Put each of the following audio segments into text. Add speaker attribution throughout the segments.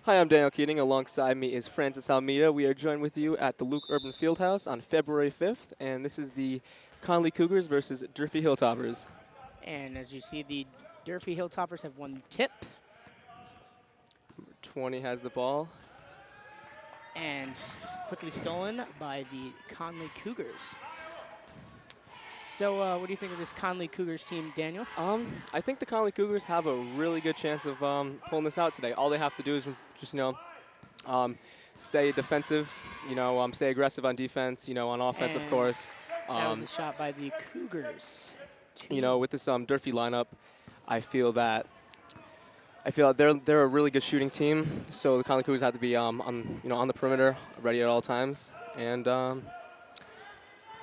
Speaker 1: Hi, I'm Daniel Keating. Alongside me is Francis Almeida. We are joined with you at the Luke Urban Fieldhouse on February 5th, and this is the Connolly Cougars versus Durfee Hilltoppers.
Speaker 2: And as you see, the Durfee Hilltoppers have won the tip.
Speaker 1: Number 20 has the ball.
Speaker 2: And quickly stolen by the Connolly Cougars. So what do you think of this Connolly Cougars team, Daniel?
Speaker 1: I think the Connolly Cougars have a really good chance of pulling this out today. All they have to do is just, stay defensive, stay aggressive on defense, on offense, of course.
Speaker 2: That was a shot by the Cougars.
Speaker 1: With this Durfee lineup, I feel that they're a really good shooting team. So the Connolly Cougars have to be on the perimeter, ready at all times. And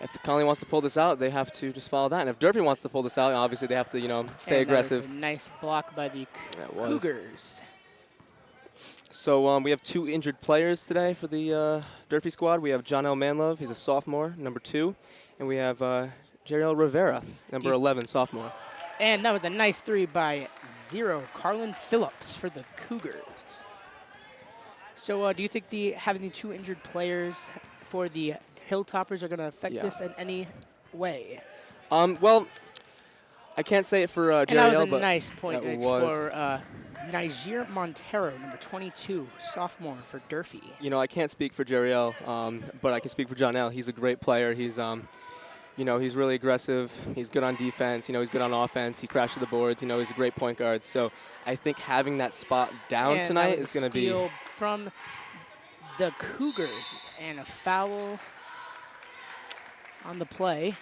Speaker 1: if Connolly wants to pull this out, they have to just follow that. And if Durfee wants to pull this out, obviously they have to stay aggressive.
Speaker 2: That was a nice block by the Cougars.
Speaker 1: So we have two injured players today for the Durfee squad. We have John L. Manlove, he's a sophomore, number 2, and we have Jeriel Rivera, number 11, sophomore.
Speaker 2: And that was a nice 3 by 0, Carlin Phillips for the Cougars. So do you think having the 2 injured players for the Hilltoppers are going to affect this in any way?
Speaker 1: Well, I can't say it for Jeriel,
Speaker 2: and that was a nice point
Speaker 1: for
Speaker 2: Niger Montero, number 22, sophomore for Durfee.
Speaker 1: I can't speak for Jeriel, but I can speak for John L. He's a great player. He's he's really aggressive. He's good on defense. He's good on offense. He crashes the boards. He's a great point guard. So I think having that spot down tonight is going to be
Speaker 2: steal from the Cougars and a foul on the play.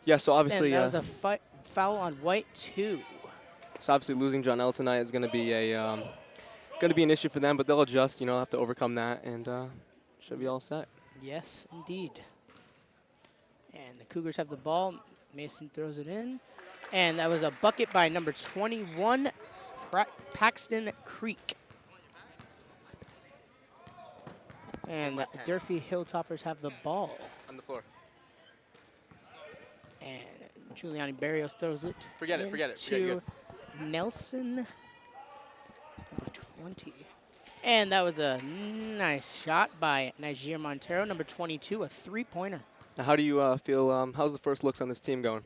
Speaker 1: Yeah, so obviously
Speaker 2: that was a foul on White, too.
Speaker 1: So obviously losing John L tonight is going to be an issue for them, but they'll adjust. Have to overcome that, and should be all set.
Speaker 2: Yes, indeed. And the Cougars have the ball. Mason throws it in, and that was a bucket by number 21, Paxton Creek. And the Durfee Hilltoppers have the ball.
Speaker 1: On the floor.
Speaker 2: And Giuliani Barrios throws it.
Speaker 1: Forget it.
Speaker 2: To Nelson, number 20. And that was a nice shot by Niger Montero, number 22, a 3-pointer.
Speaker 1: Now how do you feel? How's the first looks on this team going?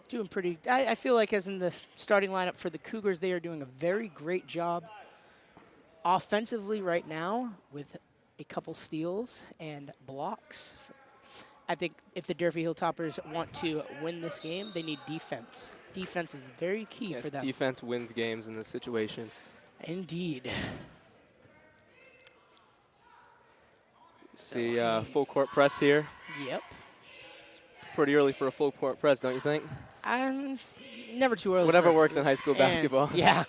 Speaker 2: Doing pretty. I feel like as in the starting lineup for the Cougars, they are doing a very great job offensively right now with a couple steals and blocks. I think if the Durfee Hilltoppers want to win this game, they need defense. Defense is very key for them.
Speaker 1: Defense wins games in this situation.
Speaker 2: Indeed.
Speaker 1: See full court press here.
Speaker 2: Yep.
Speaker 1: It's pretty early for a full court press, don't you think?
Speaker 2: Never too early.
Speaker 1: Whatever works in high school basketball.
Speaker 2: Yeah,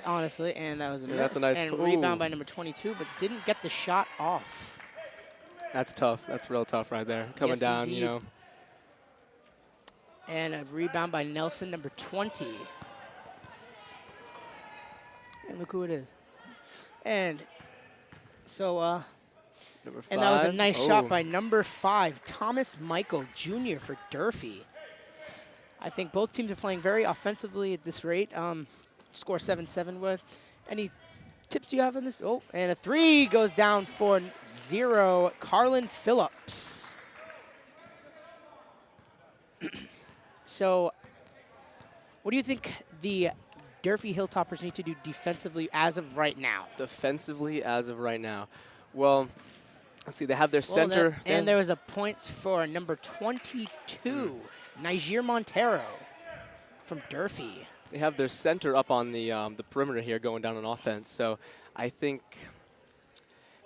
Speaker 2: honestly, and that was a
Speaker 1: That's a nice
Speaker 2: rebound by number 22, but didn't get the shot off.
Speaker 1: That's tough. That's real tough right there. Coming down,
Speaker 2: indeed. And a rebound by Nelson, number 20. And look who it is. And so,
Speaker 1: number 5.
Speaker 2: And that was a nice shot by number 5, Thomas Michael Jr. for Durfee. I think both teams are playing very offensively at this rate. Score 7-7 with. Any tips you have on this? Oh, and a 3 goes down for 0, Carlin Phillips. So, what do you think the Durfee Hilltoppers need to do defensively as of right now?
Speaker 1: Defensively as of right now. Well, let's see. They have their center.
Speaker 2: And there was a points for number 22, Niger Montero from Durfee.
Speaker 1: They have their center up on the perimeter here going down on offense. So I think,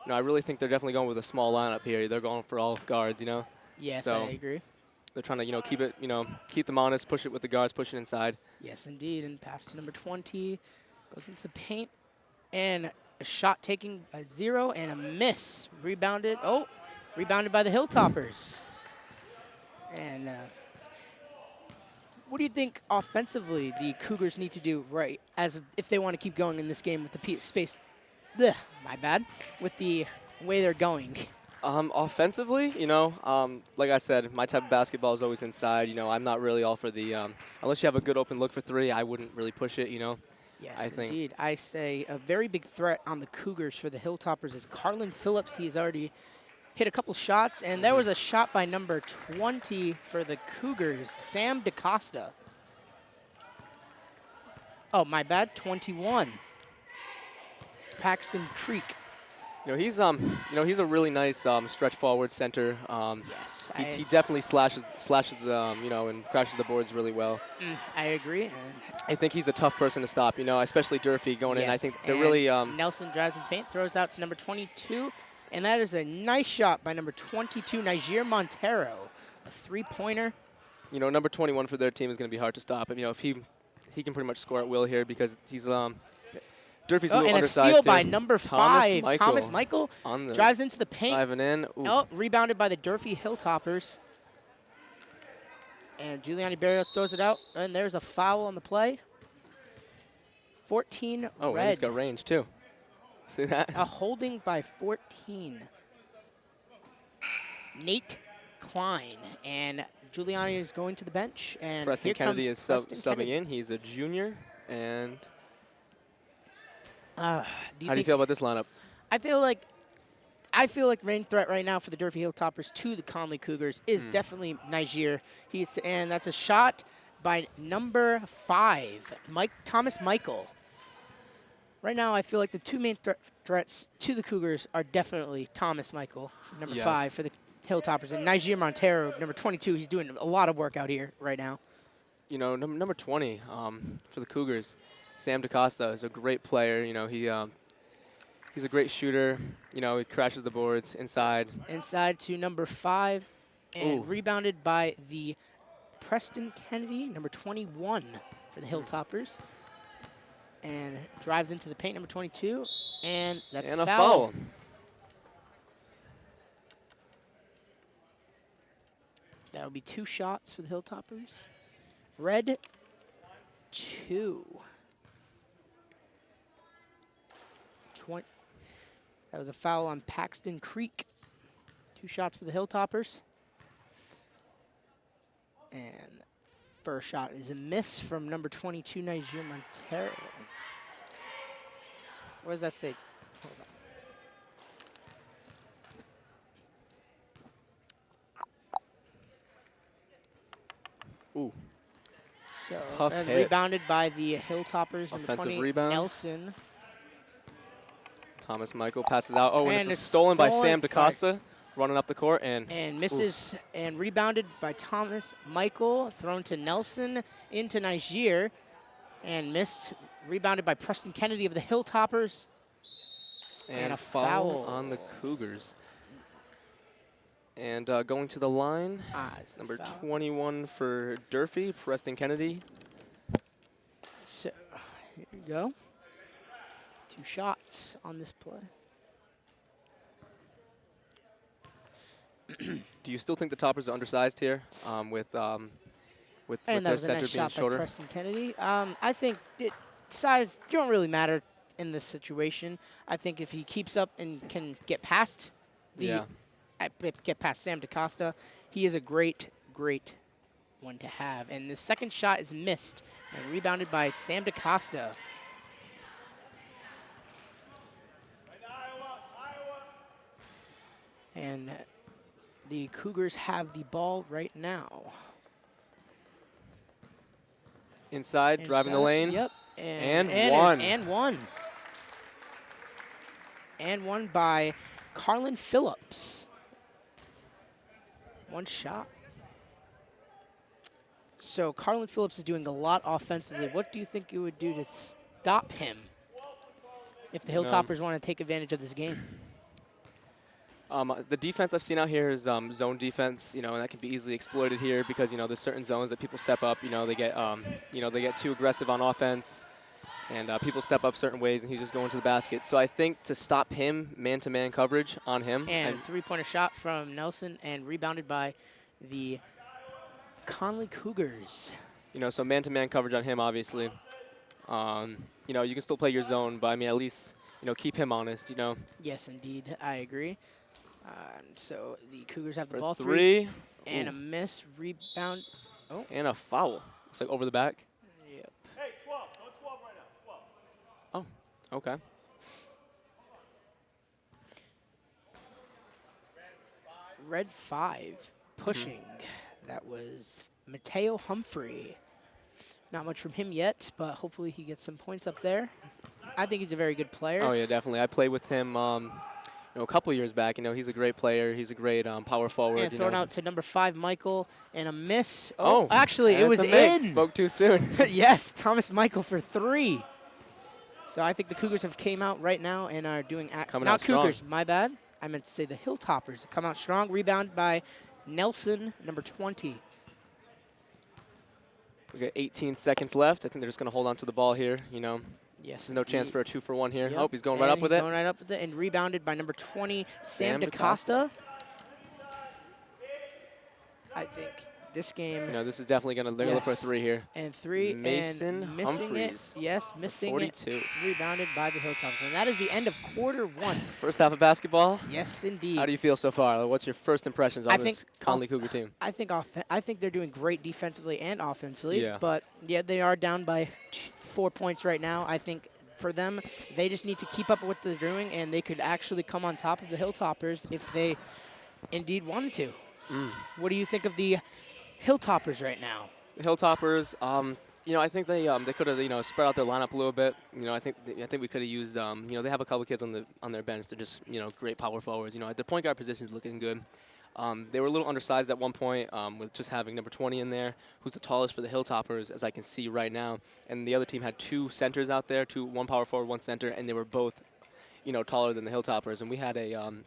Speaker 1: I really think they're definitely going with a small lineup here. They're going for all guards,
Speaker 2: Yes,
Speaker 1: so
Speaker 2: I agree.
Speaker 1: They're trying to, keep them honest, push it with the guards, push it inside.
Speaker 2: Yes, indeed. And pass to number 20. Goes into the paint. And a shot taking by 0 and a miss. Rebounded. Oh, rebounded by the Hilltoppers. And what do you think offensively the Cougars need to do if they want to keep going in this game with the space? My bad. With the way they're going.
Speaker 1: Offensively, like I said, my type of basketball is always inside. I'm not really all for the unless you have a good open look for three. I wouldn't really push it.
Speaker 2: Yes,
Speaker 1: I think.
Speaker 2: indeed. I say a very big threat on the Cougars for the Hilltoppers is Carlin Phillips. He's already hit a couple shots, and there was a shot by number 20 for the Cougars, Sam DaCosta. Oh, my bad, 21. Paxton Creek.
Speaker 1: He's he's a really nice stretch forward center.
Speaker 2: Yes,
Speaker 1: He definitely slashes and crashes the boards really well.
Speaker 2: I agree.
Speaker 1: I think he's a tough person to stop. Especially Durfee going in. I think they're really.
Speaker 2: Nelson drives in faint, throws out to number 22, and that is a nice shot by number 22, Niger Montero, a three-pointer.
Speaker 1: Number 21 for their team is going to be hard to stop. If he can pretty much score at will here because he's Durfee's a little
Speaker 2: and
Speaker 1: undersized.
Speaker 2: A steal by number 5, Thomas Michael drives into the paint.
Speaker 1: Driving in. Ooh.
Speaker 2: Oh, rebounded by the Durfee Hilltoppers. And Giuliani Barrios throws it out, and there's a foul on the play. 14
Speaker 1: Oh,
Speaker 2: red.
Speaker 1: and he's got range too. See that?
Speaker 2: A holding by 14. Nate Klein, and Giuliani is going to the bench. And
Speaker 1: Preston Kennedy is subbing in. He's a junior, and how do you feel about this lineup?
Speaker 2: I feel like main threat right now for the Durfee Hilltoppers to the Connolly Cougars is definitely Niger. And that's a shot by number 5, Thomas Michael. Right now, I feel like the two main threats to the Cougars are definitely Thomas Michael, number 5 for the Hilltoppers, and Niger Montero, number 22. He's doing a lot of work out here right now.
Speaker 1: Number 20 for the Cougars, Sam DaCosta is a great player. He's a great shooter. He crashes the boards inside.
Speaker 2: Inside to number 5, and rebounded by the Preston Kennedy, number 21 for the Hilltoppers. And drives into the paint, number 22, and that's
Speaker 1: a
Speaker 2: foul.
Speaker 1: foul.
Speaker 2: That would be 2 shots for the Hilltoppers. Red 2. That was a foul on Paxton Creek. 2 shots for the Hilltoppers. And first shot is a miss from number 22, Niger Montero. What does that say? Hold on.
Speaker 1: Ooh.
Speaker 2: So
Speaker 1: tough hit.
Speaker 2: Rebounded by the Hilltoppers, number
Speaker 1: Offensive
Speaker 2: 20,
Speaker 1: rebound.
Speaker 2: Nelson.
Speaker 1: Thomas Michael passes out. Oh, and it's stolen by Sam DaCosta, running up the court and
Speaker 2: misses. And rebounded by Thomas Michael, thrown to Nelson into Niger, and missed. Rebounded by Preston Kennedy of the Hilltoppers. And a foul
Speaker 1: on the Cougars. And going to the line, number 21 for Durfee, Preston Kennedy.
Speaker 2: So here you go. 2 shots on this play.
Speaker 1: Do you still think the Toppers are undersized here with their center being shorter?
Speaker 2: By Preston Kennedy. I think size don't really matter in this situation. I think if he keeps up and can get past get past Sam DaCosta, he is a great one to have. And the second shot is missed and rebounded by Sam DaCosta. And the Cougars have the ball right now.
Speaker 1: Inside, driving the lane.
Speaker 2: Yep.
Speaker 1: And one.
Speaker 2: And one by Carlin Phillips. 1 shot. So Carlin Phillips is doing a lot offensively. What do you think you would do to stop him if the Hilltoppers want to take advantage of this game?
Speaker 1: The defense I've seen out here is zone defense, and that can be easily exploited here because there's certain zones that people step up. They get too aggressive on offense, and people step up certain ways, and he's just going to the basket. So I think to stop him, man-to-man coverage on him.
Speaker 2: And three-pointer shot from Nelson, and rebounded by the Connolly Cougars.
Speaker 1: So man-to-man coverage on him, obviously. You can still play your zone, but I mean, at least keep him honest.
Speaker 2: Yes, indeed, I agree. So the Cougars have the
Speaker 1: For
Speaker 2: ball.
Speaker 1: three.
Speaker 2: And a
Speaker 1: Ooh.
Speaker 2: miss. Rebound. Oh.
Speaker 1: And a foul. Looks like over the back.
Speaker 2: Yep.
Speaker 3: Hey, 12. No 12 right now. 12.
Speaker 1: Oh, okay.
Speaker 2: Red 5 pushing. That was Mateo Humphrey. Not much from him yet, but hopefully he gets some points up there. I think he's a very good player.
Speaker 1: Oh, yeah, definitely. I played with him a couple years back. He's a great player. He's a great power forward.
Speaker 2: And thrown out to number 5, Michael, and a miss.
Speaker 1: Oh,
Speaker 2: actually, it was in.
Speaker 1: Spoke too soon.
Speaker 2: Yes, Thomas Michael for 3. So I think the Cougars have came out right now and are doing
Speaker 1: Coming
Speaker 2: not
Speaker 1: out strong.
Speaker 2: Cougars, my bad. I meant to say the Hilltoppers come out strong. Rebound by Nelson, number 20.
Speaker 1: We got 18 seconds left. I think they're just going to hold on to the ball here.
Speaker 2: Yes.
Speaker 1: There's no chance for a 2-for-1 here.
Speaker 2: Yep.
Speaker 1: Oh, he's going right up with it.
Speaker 2: Going right up with it and rebounded by number 20, Sam
Speaker 1: Sam
Speaker 2: DaCosta. I think this game.
Speaker 1: This is definitely going to look for a 3 here.
Speaker 2: And 3
Speaker 1: Mason
Speaker 2: and missing
Speaker 1: Humphreys.
Speaker 2: it. Yes, missing
Speaker 1: 42.
Speaker 2: it. Rebounded by the Hilltoppers. And that is the end of quarter 1.
Speaker 1: First half of basketball.
Speaker 2: Yes, indeed.
Speaker 1: How do you feel so far? What's your first impressions on this Connolly Cougar team?
Speaker 2: I think they're doing great defensively and offensively.
Speaker 1: Yeah.
Speaker 2: But yeah, they are down by 4 points right now. I think for them, they just need to keep up with what they're doing, and they could actually come on top of the Hilltoppers if they indeed wanted to. What do you think of the Hilltoppers right now?
Speaker 1: The Hilltoppers, I think they could have spread out their lineup a little bit. I think we could have used they have a couple kids on their bench. They're just great power forwards. The point guard position is looking good. They were a little undersized at one point with just having number 20 in there, who's the tallest for the Hilltoppers, as I can see right now. And the other team had 2 centers out there, one power forward, 1 center, and they were both, taller than the Hilltoppers. And we had a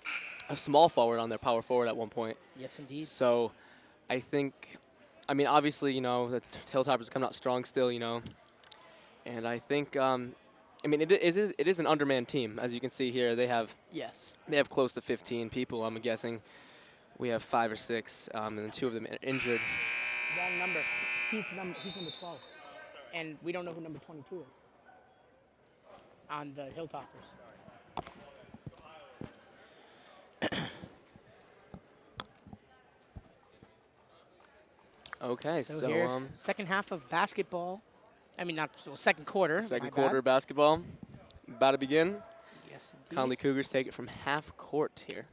Speaker 1: small forward on their power forward at one point.
Speaker 2: Yes, indeed.
Speaker 1: So I think, obviously, the Hilltoppers come out strong still, And I think, it is an undermanned team, as you can see here. They have close to 15 people, I'm guessing. We have 5 or 6, and then 2 of them injured.
Speaker 2: Wrong number. He's number 12. And we don't know who number 22 is on the Hilltoppers.
Speaker 1: Okay,
Speaker 2: so here's second half of basketball. Second quarter.
Speaker 1: Second quarter basketball about to begin.
Speaker 2: Yes, indeed.
Speaker 1: Connolly Cougars take it from half court here.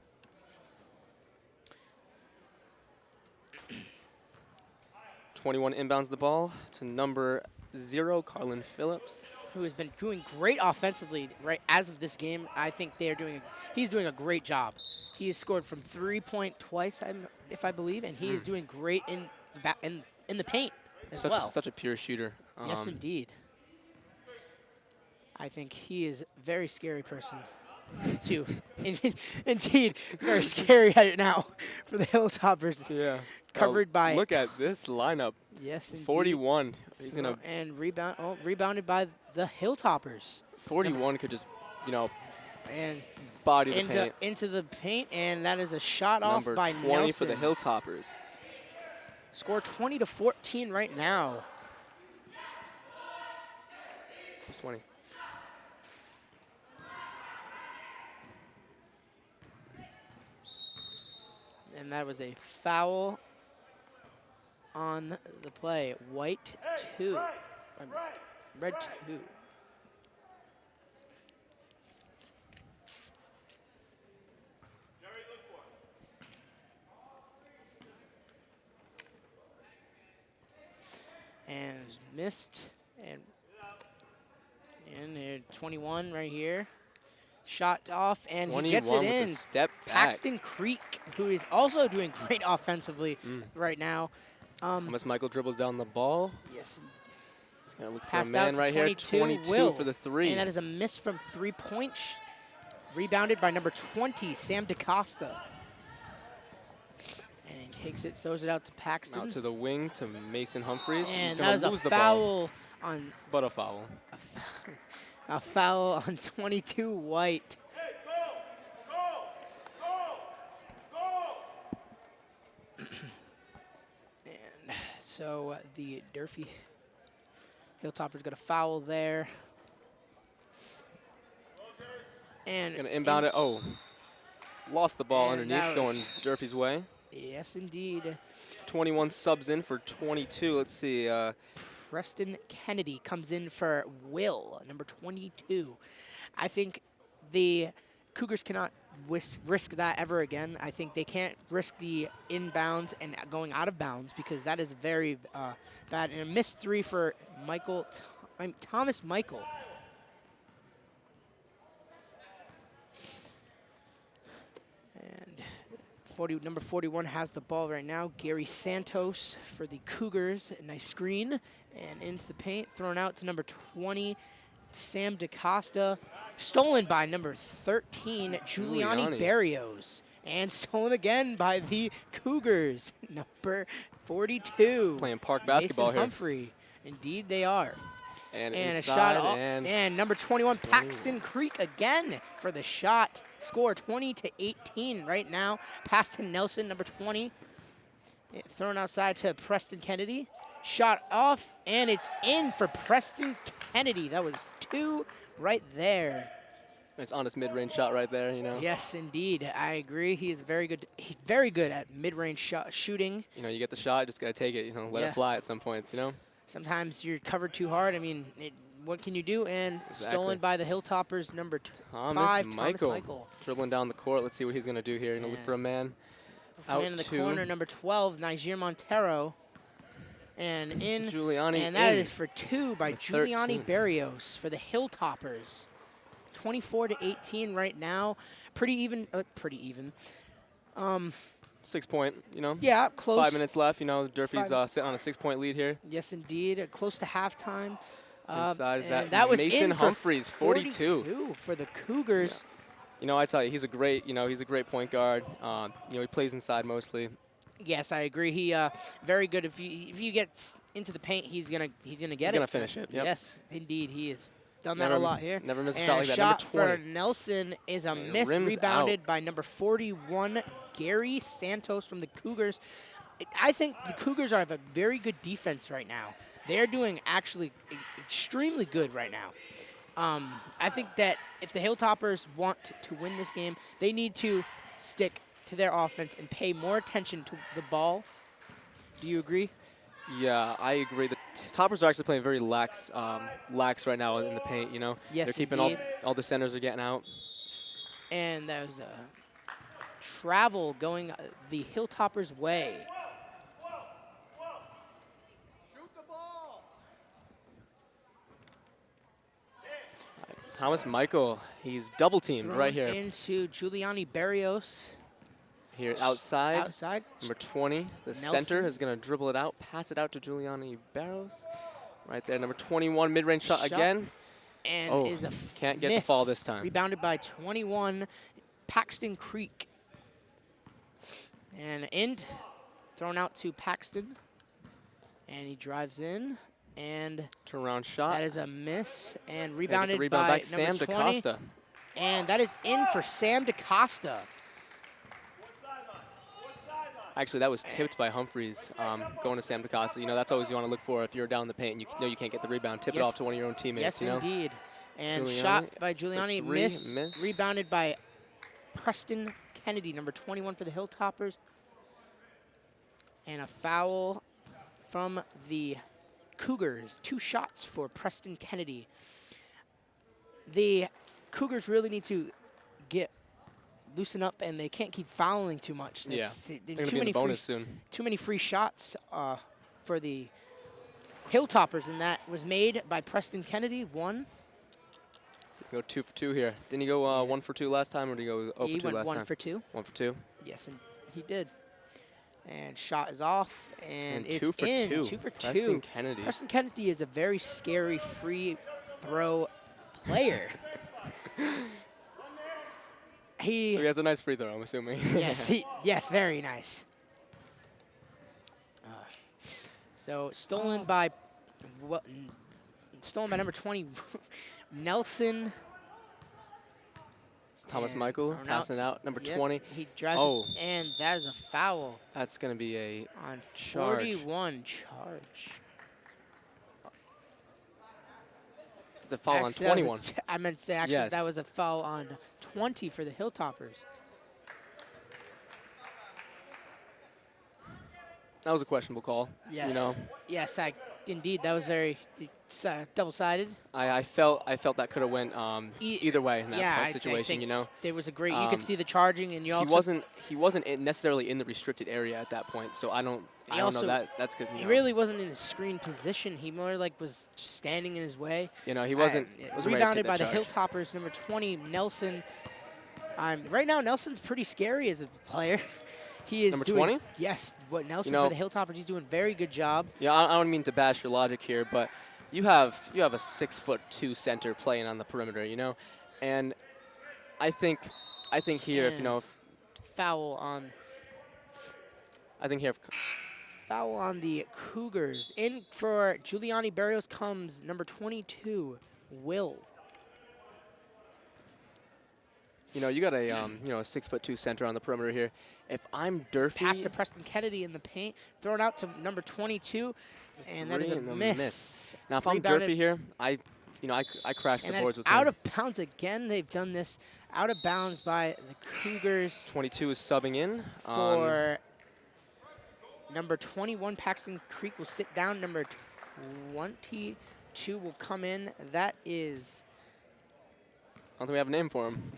Speaker 1: '21 inbounds the ball to number 0, Carlin Phillips,
Speaker 2: who has been doing great offensively right as of this game. I think he's doing a great job. He has scored from 3-point twice, if I believe, and he is doing great in the paint as well.
Speaker 1: Such a pure shooter.
Speaker 2: Yes, indeed. I think he is a very scary person, too. Indeed, very scary right now for the Hilltoppers.
Speaker 1: Yeah.
Speaker 2: Covered by.
Speaker 1: Look at this lineup.
Speaker 2: Yes, indeed.
Speaker 1: 41. He's gonna.
Speaker 2: And rebounded by the Hilltoppers.
Speaker 1: 41 could just,
Speaker 2: and
Speaker 1: body the paint.
Speaker 2: Into the paint, and that is a shot
Speaker 1: Number
Speaker 2: off by
Speaker 1: 20
Speaker 2: Nelson.
Speaker 1: for the Hilltoppers.
Speaker 2: Score 20-14 right now.
Speaker 1: 20.
Speaker 2: And that was a foul on the play. White 2. Red 2. And missed. And 21 right here. Shot off, and he gets it in.
Speaker 1: Step back.
Speaker 2: Paxton Creek, who is also doing great offensively right now.
Speaker 1: Thomas Michael dribbles down the ball.
Speaker 2: Yes.
Speaker 1: He's going to look for a
Speaker 2: Passed
Speaker 1: man
Speaker 2: out to
Speaker 1: right
Speaker 2: 22,
Speaker 1: here. 22
Speaker 2: Will.
Speaker 1: for the 3.
Speaker 2: And that is a miss from 3-point. Rebounded by number 20, Sam DaCosta. And he takes it, throws it out to Paxton.
Speaker 1: Out to the wing to Mason Humphreys.
Speaker 2: And
Speaker 1: He's
Speaker 2: that
Speaker 1: gonna
Speaker 2: was
Speaker 1: lose
Speaker 2: a foul on.
Speaker 1: But a foul.
Speaker 2: A foul on 22 White. And so the Durfee Hilltoppers got a foul there. And
Speaker 1: Gonna inbound it. Oh. lost the ball
Speaker 2: And
Speaker 1: underneath,
Speaker 2: that
Speaker 1: going Durfee's way.
Speaker 2: Yes, indeed.
Speaker 1: 21 subs in for 22. Let's see.
Speaker 2: Preston Kennedy comes in for Will, number 22. I think the Cougars cannot risk that ever again. I think they can't risk the inbounds and going out of bounds because that is very bad. And a missed 3 for Thomas Michael. And number 41 has the ball right now. Gary Santos for the Cougars. A nice screen and into the paint. Thrown out to number 20, Sam DaCosta. Stolen by number 13, Giuliani Barrios. And stolen again by the Cougars. Number 42.
Speaker 1: Playing park basketball
Speaker 2: Mason
Speaker 1: here.
Speaker 2: Humphrey. Indeed they are.
Speaker 1: And
Speaker 2: a shot off.
Speaker 1: and
Speaker 2: And number 21, Paxton Creek again for the shot. Score 20-18 right now. Pass to Nelson, number 20. Thrown outside to Preston Kennedy. Shot off, and it's in for Preston Kennedy. That was 2 right there.
Speaker 1: It's honest mid-range shot right there, you know.
Speaker 2: Yes, indeed. I agree. He is very good. He's very good at mid-range shooting.
Speaker 1: You know, you get the shot, just got to take it, you know, let it fly at some points, you know.
Speaker 2: Sometimes you're covered too hard. I mean, what can you do? And stolen by the Hilltoppers, number 5, Thomas Michael.
Speaker 1: Dribbling down the court. Let's see what he's going to do here. Look for a man.
Speaker 2: Man in the corner, number 12, Niger Montero. And in.
Speaker 1: Giuliani
Speaker 2: and that is for 2 by Giuliani Barrios for the Hilltoppers. 24-18 right now. Pretty even.
Speaker 1: 6 point, you know.
Speaker 2: Yeah, close.
Speaker 1: 5 minutes left. You know, Durfee's sitting on a 6-point lead here.
Speaker 2: Yes, indeed. Close to halftime.
Speaker 1: Inside is
Speaker 2: that was
Speaker 1: Mason
Speaker 2: in
Speaker 1: Humphreys, 42
Speaker 2: for the Cougars.
Speaker 1: Yeah. You know, I tell you, he's a great point guard. You know, he plays inside mostly.
Speaker 2: Yes, I agree. He very good. If you get into the paint, he's gonna get it. He's gonna
Speaker 1: finish it. Yep.
Speaker 2: Yes, indeed, he has done that a lot here.
Speaker 1: Never missed a
Speaker 2: and
Speaker 1: shot like that.
Speaker 2: Shot
Speaker 1: Number 20
Speaker 2: for Nelson is a miss,
Speaker 1: rims
Speaker 2: rebounded
Speaker 1: out.
Speaker 2: by number 41, Gary Santos from the Cougars. I think the Cougars have a very good defense right now. They're doing actually extremely good right now. I think that if the Hilltoppers want to win this game, they need to stick to their offense and pay more attention to the ball. Do you agree?
Speaker 1: Yeah, I agree. The Toppers are actually playing very lax right now in the paint, you know.
Speaker 2: Yes,
Speaker 1: they're keeping all the centers are getting out.
Speaker 2: And there's a travel going the Hilltoppers' way.
Speaker 1: Thomas Michael, he's double teamed right here.
Speaker 2: Into Giuliani Barrios.
Speaker 1: Here outside.
Speaker 2: Outside.
Speaker 1: Number 20, the center is going to dribble it out, pass it out to Giuliani Barrios. Right there, number 21, mid-range shot again.
Speaker 2: And is a
Speaker 1: can't get the fall this time.
Speaker 2: Rebounded by 21, Paxton Creek. And thrown out to Paxton. And he drives in. And
Speaker 1: turnaround shot.
Speaker 2: That is a miss. And rebounded
Speaker 1: rebound
Speaker 2: by
Speaker 1: back, Sam
Speaker 2: number 20.
Speaker 1: DaCosta.
Speaker 2: And that is in for Sam DaCosta.
Speaker 1: Actually, that was tipped by Humphreys, going to Sam DaCosta. You know, that's always you want to look for if you're down the paint and you know you can't get the rebound. Tip it off to one of your own teammates.
Speaker 2: Yes, indeed. And
Speaker 1: Giuliani,
Speaker 2: shot by Giuliani, missed. Rebounded by Preston Kennedy, number 21 for the Hilltoppers. And a foul from the Cougars. 2 shots for Preston Kennedy. The Cougars really need to loosen up, and they can't keep fouling too much.
Speaker 1: Yeah,
Speaker 2: they're going to be in the bonus soon. Too many free shots for the Hilltoppers, and that was made by Preston Kennedy. 1.
Speaker 1: So go 2 for 2 here. Didn't he go 1 for 2 last time, or did he go 0 for 2 last time?
Speaker 2: He went 1 for 2.
Speaker 1: 1 for 2.
Speaker 2: Yes, and he did. And shot is off, and it's
Speaker 1: 2 for
Speaker 2: in.
Speaker 1: 2.
Speaker 2: 2 for 2.
Speaker 1: Preston Kennedy.
Speaker 2: Preston Kennedy is a very scary free throw player.
Speaker 1: So he has a nice free throw, I'm assuming.
Speaker 2: Yes, very nice. So stolen by number 20, Nelson.
Speaker 1: It's Thomas Michael passing out, number 20.
Speaker 2: He drives it, and that is a foul.
Speaker 1: That's going to be a
Speaker 2: on
Speaker 1: charge.
Speaker 2: 41 charge.
Speaker 1: It's a foul on 21.
Speaker 2: I meant to say, actually, that was a foul on 20 for the Hilltoppers.
Speaker 1: that was a questionable call.
Speaker 2: Yes.
Speaker 1: You know,
Speaker 2: Yes, indeed. That was very double-sided.
Speaker 1: I felt that could have went either way in that
Speaker 2: Yeah,
Speaker 1: punt situation.
Speaker 2: I think
Speaker 1: You know,
Speaker 2: there was a great. You could see the charging, and you
Speaker 1: he
Speaker 2: also
Speaker 1: wasn't necessarily in the restricted area at that point. So I don't
Speaker 2: also-
Speaker 1: know that that's good.
Speaker 2: he really wasn't in a screen position. He more like was just standing in his way.
Speaker 1: You know, he wasn't ready to take
Speaker 2: Rebounded by
Speaker 1: that
Speaker 2: the
Speaker 1: charge.
Speaker 2: Hilltoppers, number 20, Nelson. Right now, Nelson's pretty scary as a player. He is
Speaker 1: Number
Speaker 2: doing,
Speaker 1: 20?
Speaker 2: Yes, what Nelson
Speaker 1: You know-
Speaker 2: for the Hilltoppers. He's doing a very good job.
Speaker 1: Yeah, I don't mean to bash your logic here, but you have a 6'2" center playing on the perimeter, you know, and I think here, if you know,
Speaker 2: Foul on foul on the Cougars. In for Giuliani Barrios comes number 22, Will.
Speaker 1: you know, you got a a 6'2" center on the perimeter here. If I'm Durfee,
Speaker 2: Pass to Preston Kennedy in the paint, thrown out to number 22, and that is a
Speaker 1: Three and a
Speaker 2: miss.
Speaker 1: Now, if I'm
Speaker 2: Rebounded.
Speaker 1: Durfee here, I crash
Speaker 2: And
Speaker 1: the
Speaker 2: that's
Speaker 1: boards with
Speaker 2: out
Speaker 1: him.
Speaker 2: of bounds again. They've done this out of bounds by the Cougars
Speaker 1: 22 is subbing in.
Speaker 2: for number 21. Paxton Creek will sit down. Number 22 will come in. That is
Speaker 1: I don't think we have a name for him.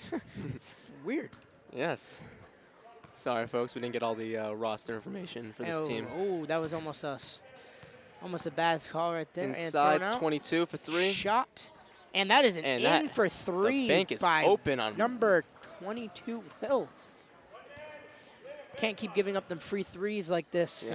Speaker 2: it's weird.
Speaker 1: Yes. Sorry, folks, we didn't get all the roster information for this team.
Speaker 2: Oh, that was almost a bad call right there.
Speaker 1: Inside
Speaker 2: and thrown out.
Speaker 1: 22 for 3.
Speaker 2: Shot. And that is an
Speaker 1: And
Speaker 2: in
Speaker 1: that-
Speaker 2: for 3
Speaker 1: The bank is
Speaker 2: by
Speaker 1: open on
Speaker 2: number 22, Will. Can't keep giving up them free threes like this.
Speaker 1: Sam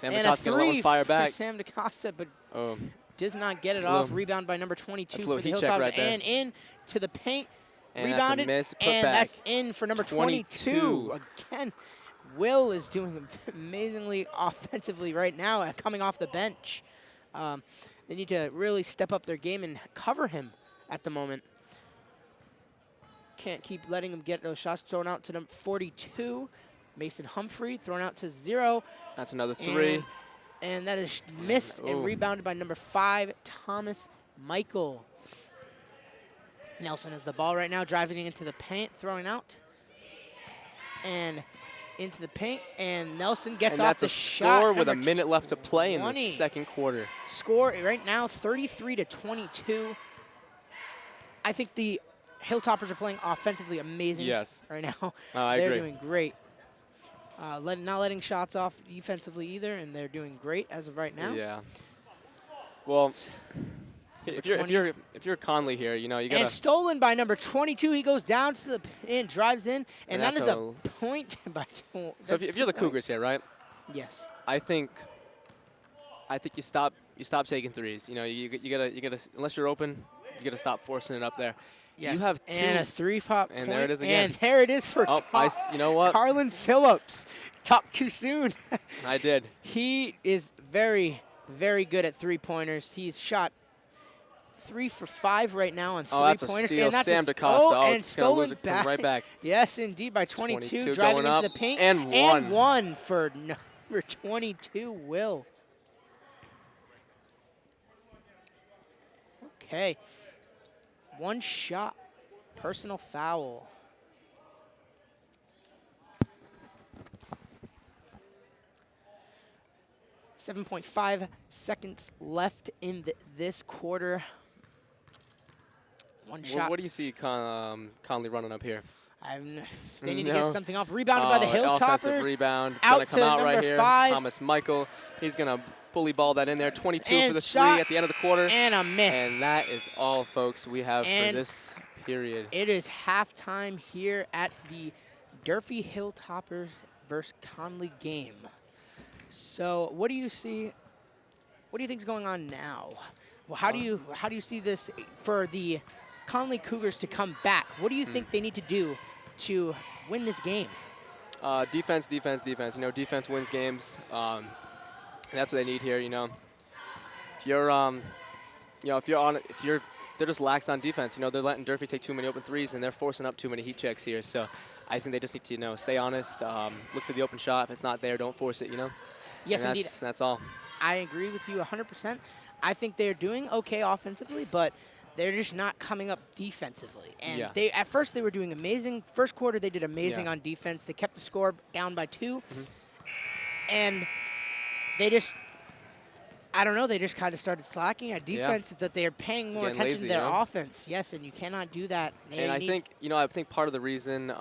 Speaker 2: and a
Speaker 1: DaCosta gonna let one
Speaker 2: three
Speaker 1: fire
Speaker 2: for
Speaker 1: back.
Speaker 2: Sam DaCosta, but
Speaker 1: Oh,
Speaker 2: does not get it
Speaker 1: That's a
Speaker 2: off.
Speaker 1: little-
Speaker 2: Rebound by number 22
Speaker 1: that's a
Speaker 2: for
Speaker 1: little
Speaker 2: the
Speaker 1: heat check
Speaker 2: Hilltops.
Speaker 1: right there.
Speaker 2: And in to the paint.
Speaker 1: And that's a
Speaker 2: Rebounded.
Speaker 1: miss, put
Speaker 2: and
Speaker 1: back.
Speaker 2: that's in for number 22. Again, Will is doing amazingly offensively right now, coming off the bench. They need to really step up their game and cover him at the moment. Can't keep letting him get those shots thrown out to number 42. Mason Humphrey thrown out to 0.
Speaker 1: That's another 3.
Speaker 2: And that is missed and
Speaker 1: Oh.
Speaker 2: rebounded by number 5, Thomas Michael. Nelson has the ball right now, driving into the paint, throwing out. And into the paint, and Nelson gets
Speaker 1: And
Speaker 2: off
Speaker 1: that's
Speaker 2: the
Speaker 1: a
Speaker 2: shot.
Speaker 1: score with a
Speaker 2: number
Speaker 1: minute left to play in the
Speaker 2: 20.
Speaker 1: second quarter.
Speaker 2: Score right now, 33-22. I think the Hilltoppers are playing offensively amazing
Speaker 1: Yes.
Speaker 2: right now.
Speaker 1: I
Speaker 2: They're
Speaker 1: agree.
Speaker 2: doing great. Not letting shots off defensively either, and they're doing great as of right now.
Speaker 1: Yeah. Well, if you're
Speaker 2: 20.
Speaker 1: if you're Connolly here, you know you gotta.
Speaker 2: And stolen by number 22. He goes down to the pin, drives in, and that
Speaker 1: that's
Speaker 2: is a
Speaker 1: a-
Speaker 2: point by two.
Speaker 1: So if you're the Cougars here, right?
Speaker 2: Yes.
Speaker 1: I think you stop taking threes. You know, you gotta unless you're open, you gotta stop forcing it up there.
Speaker 2: Yes.
Speaker 1: You have
Speaker 2: and a
Speaker 1: 2.
Speaker 2: 3-pop
Speaker 1: And
Speaker 2: point.
Speaker 1: there it is again.
Speaker 2: And there it is for
Speaker 1: Oh, you know what?
Speaker 2: Carlin Phillips. Talked too soon.
Speaker 1: I did.
Speaker 2: He is very, very good at three-pointers. He's shot 3 for 5 right now on
Speaker 1: That's a
Speaker 2: three-pointers.
Speaker 1: steal.
Speaker 2: And that's
Speaker 1: Sam
Speaker 2: a,
Speaker 1: DaCosta.
Speaker 2: Oh,
Speaker 1: Oh,
Speaker 2: and
Speaker 1: it's gonna lose
Speaker 2: stolen
Speaker 1: it, come right back.
Speaker 2: Yes, indeed, by 22,
Speaker 1: 22
Speaker 2: driving
Speaker 1: going
Speaker 2: into
Speaker 1: up,
Speaker 2: the paint.
Speaker 1: and
Speaker 2: And
Speaker 1: one.
Speaker 2: 1 for number 22, Will. Okay. 1 shot. Personal foul. .5 seconds left in this quarter. One shot.
Speaker 1: What do you see Connolly running up here?
Speaker 2: They need to
Speaker 1: No.
Speaker 2: get something off. Rebounded by the
Speaker 1: Offensive
Speaker 2: Hilltoppers.
Speaker 1: rebound.
Speaker 2: Out
Speaker 1: Gonna come
Speaker 2: to
Speaker 1: out right
Speaker 2: number
Speaker 1: here.
Speaker 2: 5.
Speaker 1: Thomas Michael. He's gonna bully ball that in there. 22
Speaker 2: And
Speaker 1: for the
Speaker 2: shot.
Speaker 1: 3 at the end of the quarter.
Speaker 2: And a miss.
Speaker 1: And that is all, folks, we have
Speaker 2: And
Speaker 1: for this period.
Speaker 2: It is halftime here at the Durfee Hilltoppers versus Connolly game. So what do you see? What do you think is going on now? Well, how do you see this for the Connolly Cougars to come back? What do you think they need to do to win this game?
Speaker 1: Defense, defense, defense. You know, defense wins games. And that's what they need here. You know, if you're, they're just lax on defense. You know, they're letting Durfee take too many open threes, and they're forcing up too many heat checks here. So I think they just need to, you know, stay honest. Look for the open shot. If it's not there, don't force it. You know.
Speaker 2: Yes,
Speaker 1: And
Speaker 2: indeed.
Speaker 1: That's all.
Speaker 2: I agree with you 100%. I think they're doing okay offensively, but they're just not coming up defensively. And
Speaker 1: Yeah.
Speaker 2: at first they were doing amazing. First quarter they did amazing
Speaker 1: Yeah.
Speaker 2: on defense. They kept the score down by 2. And they just, I don't know, they just kind of started slacking at defense, that they're paying more
Speaker 1: Getting
Speaker 2: attention
Speaker 1: lazy,
Speaker 2: to their
Speaker 1: you know?
Speaker 2: offense. Yes, and you cannot do that.
Speaker 1: And I think, I think part of the reason,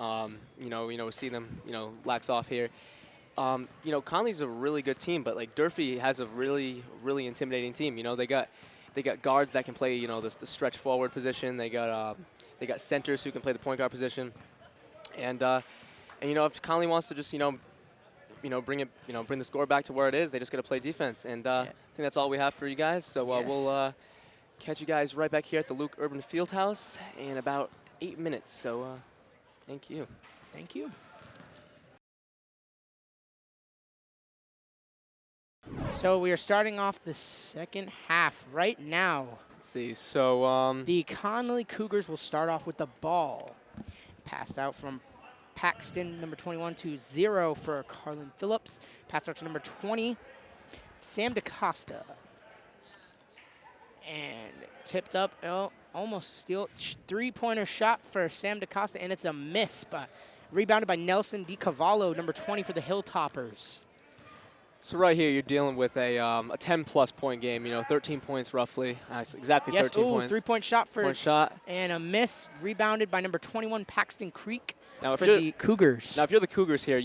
Speaker 1: we see them, lax off here. Connolly's a really good team, but like Durfee has a really, really intimidating team. They got guards that can play, the stretch forward position. They got centers who can play the point guard position. And if Connolly wants to just, bring the score back to where it is, they just got to play defense. And I think that's all we have for you guys. So we'll catch you guys right back here at the Luke Urban Fieldhouse in about 8 minutes. So thank you.
Speaker 2: Thank you. So we are starting off the second half right now.
Speaker 1: Let's see. So
Speaker 2: The Connolly Cougars will start off with the ball. Passed out from Paxton, number 21, to 0 for Carlin Phillips. Passed out to number 20, Sam DaCosta. And tipped up, almost steal. Three-pointer shot for Sam DaCosta, and it's a miss. But rebounded by Nelson DiCavallo, number 20 for the Hilltoppers.
Speaker 1: So right here, you're dealing with a 10-plus point game. 13 points roughly. Exactly 13 points.
Speaker 2: Three-point shot for
Speaker 1: shot.
Speaker 2: And a miss, rebounded by number 21, Paxton Creek
Speaker 1: Now,
Speaker 2: for the Cougars.
Speaker 1: Now, if you're the Cougars here,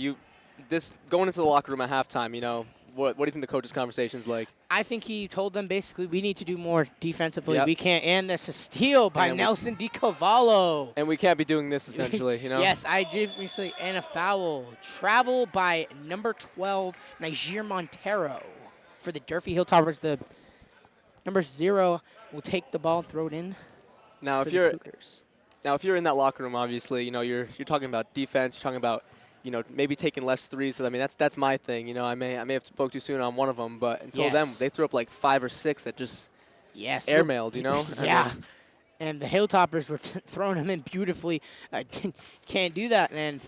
Speaker 1: going into the locker room at halftime, what do you think the coach's conversation's like?
Speaker 2: I think he told them basically we need to do more defensively.
Speaker 1: Yep.
Speaker 2: We can't, and there's a steal by Nelson DiCavallo.
Speaker 1: And we can't be doing this essentially,
Speaker 2: Yes, I did recently, and a foul. Travel by number 12, Niger Montero for the Durfee Hilltoppers. The number 0 will take the ball and throw it in.
Speaker 1: Now, if you're in that locker room, obviously, you're talking about defense. You're talking about maybe taking less threes. So, I mean, that's my thing. I may have spoke too soon on one of them, but until then, they threw up like 5 or 6 that just airmailed.
Speaker 2: Yeah. And the Hilltoppers were throwing them in beautifully. Can't do that. And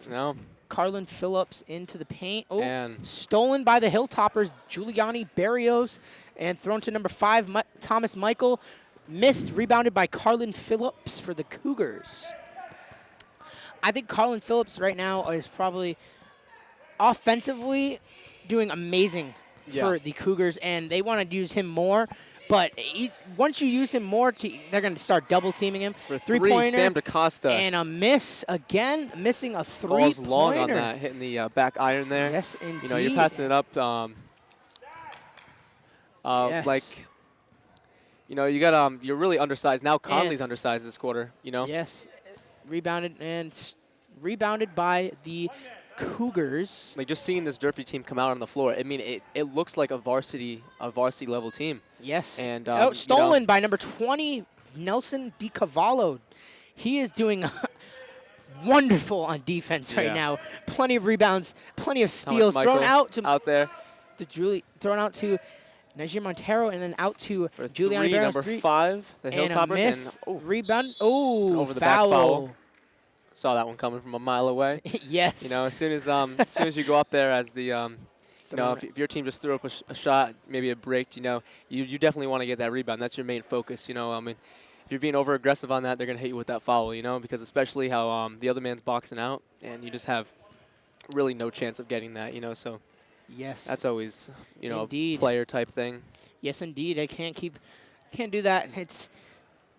Speaker 2: Carlin Phillips into the paint. Oh,
Speaker 1: and
Speaker 2: stolen by the Hilltoppers, Giuliani Barrios, and thrown to number 5, Thomas Michael. Missed, rebounded by Carlin Phillips for the Cougars. I think Carlin Phillips right now is probably offensively doing amazing for the Cougars, and they want to use him more. But once you use him more, they're going to start double-teaming him.
Speaker 1: For three-pointer, Sam DaCosta.
Speaker 2: And a miss again, missing a three-pointer.
Speaker 1: Falls long on that, hitting the back iron there.
Speaker 2: Yes, indeed.
Speaker 1: You're passing it up. Like, you got you're really undersized. Now Connolly's undersized this quarter,
Speaker 2: Yes. Rebounded by the Cougars.
Speaker 1: Like, just seeing this Durfee team come out on the floor, I mean, it looks like a varsity level team.
Speaker 2: Yes.
Speaker 1: And
Speaker 2: stolen by number 20, Nelson DiCavallo. He is doing wonderful on defense right now. Plenty of rebounds, plenty of steals. Thrown out to Niger Montero, and then out to Giuliani Barrios.
Speaker 1: Number 5, the Hilltoppers.
Speaker 2: And a miss. Rebound.
Speaker 1: It's over the back foul. Saw that one coming from a mile away.
Speaker 2: Yes.
Speaker 1: As soon as you go up there as the if your team just threw up a shot, maybe a break, you definitely want to get that rebound. That's your main focus. I mean, if you're being over aggressive on that, they're gonna hit you with that foul. Because especially how the other man's boxing out, and you just have really no chance of getting that. So.
Speaker 2: Yes.
Speaker 1: That's always,
Speaker 2: Indeed.
Speaker 1: a player type thing.
Speaker 2: Yes, indeed. I can't do that. It's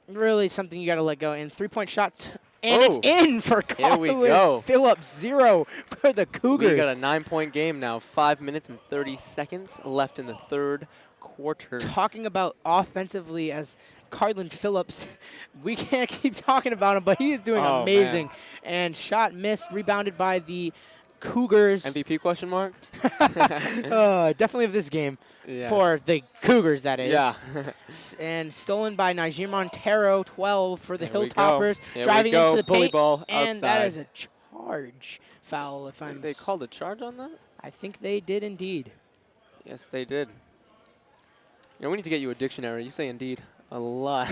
Speaker 2: really something you got to let go. And 3-point shots. And it's in for Carlin Phillips, 0 for the Cougars.
Speaker 1: We got a 9-point game now. 5 minutes and 30 seconds left in the third quarter.
Speaker 2: Talking about offensively as Carlin Phillips, we can't keep talking about him, but he is doing amazing.
Speaker 1: Man.
Speaker 2: And shot missed, rebounded by the Cougars.
Speaker 1: MVP question mark?
Speaker 2: Definitely of this game. Yes. For the Cougars, that is.
Speaker 1: Yeah.
Speaker 2: And stolen by Niger Montero, 12 for the Hilltoppers.
Speaker 1: Driving
Speaker 2: into the
Speaker 1: bully
Speaker 2: paint.
Speaker 1: Ball
Speaker 2: and
Speaker 1: outside.
Speaker 2: That is a charge foul.
Speaker 1: They called a charge on that?
Speaker 2: I think they did indeed.
Speaker 1: Yes, they did. We need to get you a dictionary. You say indeed a lot.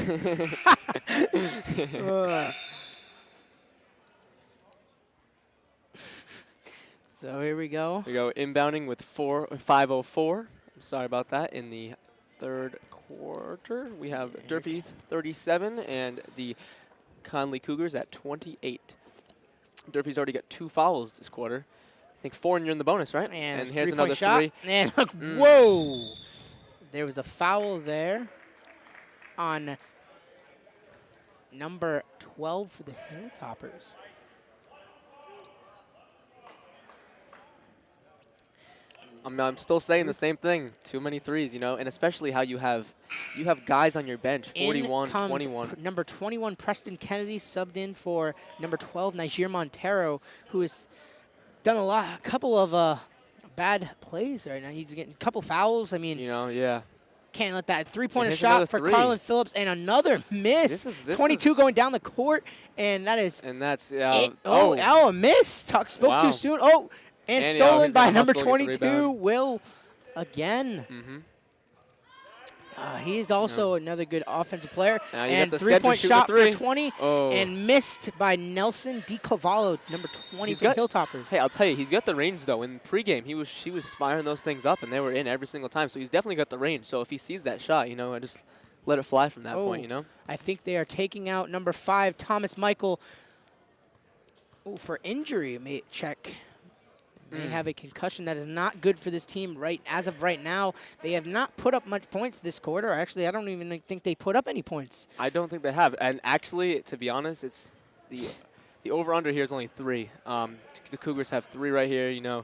Speaker 2: So here we go.
Speaker 1: We go inbounding with 5:04. Sorry about that. In the third quarter, we have Durfee 37 and the Connolly Cougars at 28. Durfee's already got 2 fouls this quarter. think 4 and you're in the bonus, right?
Speaker 2: And
Speaker 1: here's
Speaker 2: three-point
Speaker 1: another
Speaker 2: shot.
Speaker 1: 3.
Speaker 2: And look, whoa. There was a foul there on number 12 for the Hilltoppers.
Speaker 1: I'm still saying the same thing. Too many threes, you know, and especially how you have guys on your bench, 41,
Speaker 2: In comes
Speaker 1: 21.
Speaker 2: number 21, Preston Kennedy, subbed in for number 12, Niger Montero, who has done a couple of bad plays right now. He's getting a couple fouls. I mean,
Speaker 1: You know, yeah.
Speaker 2: can't let that three-pointer
Speaker 1: here's
Speaker 2: shot
Speaker 1: another
Speaker 2: for
Speaker 1: three.
Speaker 2: Carlin Phillips, and another miss.
Speaker 1: This
Speaker 2: 22
Speaker 1: is-
Speaker 2: going down the court, and that is
Speaker 1: And that's
Speaker 2: it. A miss. Spoke
Speaker 1: Wow.
Speaker 2: too soon. Oh, and
Speaker 1: And,
Speaker 2: stolen
Speaker 1: he's
Speaker 2: by
Speaker 1: gonna
Speaker 2: number
Speaker 1: hustle and get the
Speaker 2: 22,
Speaker 1: rebound.
Speaker 2: Will again.
Speaker 1: Mm-hmm.
Speaker 2: He is also another good offensive player.
Speaker 1: Now you got
Speaker 2: And
Speaker 1: the center
Speaker 2: three-point
Speaker 1: shooting
Speaker 2: shot
Speaker 1: the three.
Speaker 2: for 20,
Speaker 1: Oh.
Speaker 2: and missed by Nelson DiCavallo, number 20
Speaker 1: He's
Speaker 2: for the
Speaker 1: got-
Speaker 2: Hilltoppers.
Speaker 1: Hey, I'll tell you, he's got the range though. In pregame, he was firing those things up, and they were in every single time. So he's definitely got the range. So if he sees that shot, you know, I just let it fly from that point. You know.
Speaker 2: I think they are taking out number 5, Thomas Michael, for injury. May check. May have a concussion. That is not good for this team as of right now. They have not put up much points this quarter. Actually, I don't even think they put up any points.
Speaker 1: I don't think they have. And actually, to be honest, it's the over/under here is only 3. The Cougars have 3 right here. You know,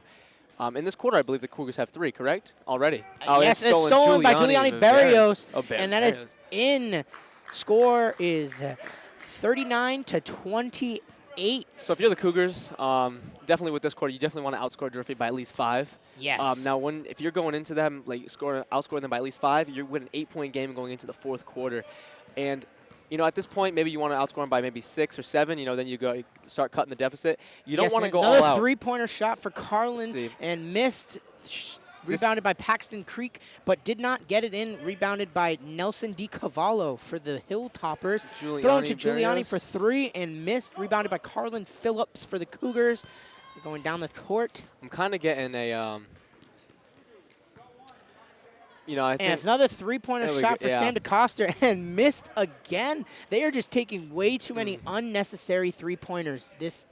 Speaker 1: in this quarter, I believe the Cougars have 3. Correct? Already.
Speaker 2: Yes, it's stolen by Giuliani Barrios,
Speaker 1: Oh,
Speaker 2: and that is
Speaker 1: Barrios.
Speaker 2: in. Score is 39-28.
Speaker 1: So if you're the Cougars, definitely with this quarter, you definitely want to outscore Durfee by at least 5.
Speaker 2: Yes.
Speaker 1: Now, if you're going into them, like outscoring them by at least 5, you're winning an 8-point game going into the 4th quarter. And, you know, at this point, maybe you want to outscore them by maybe 6 or 7. You know, then you start cutting the deficit. You don't want to go all out.
Speaker 2: Another three-pointer shot for Carlin
Speaker 1: See.
Speaker 2: and missed. Rebounded by Paxton Creek, but did not get it in. Rebounded by Nelson DiCavallo for the Hilltoppers. Thrown to Giuliani
Speaker 1: Barrios.
Speaker 2: for 3 and missed. Rebounded by Carlin Phillips for the Cougars. They're going down the court.
Speaker 1: I'm kind of getting a, you know, I
Speaker 2: And
Speaker 1: think
Speaker 2: another three-pointer
Speaker 1: There we
Speaker 2: shot
Speaker 1: go,
Speaker 2: for
Speaker 1: yeah.
Speaker 2: Sam DeCoster and missed again. They are just taking way too many unnecessary three-pointers this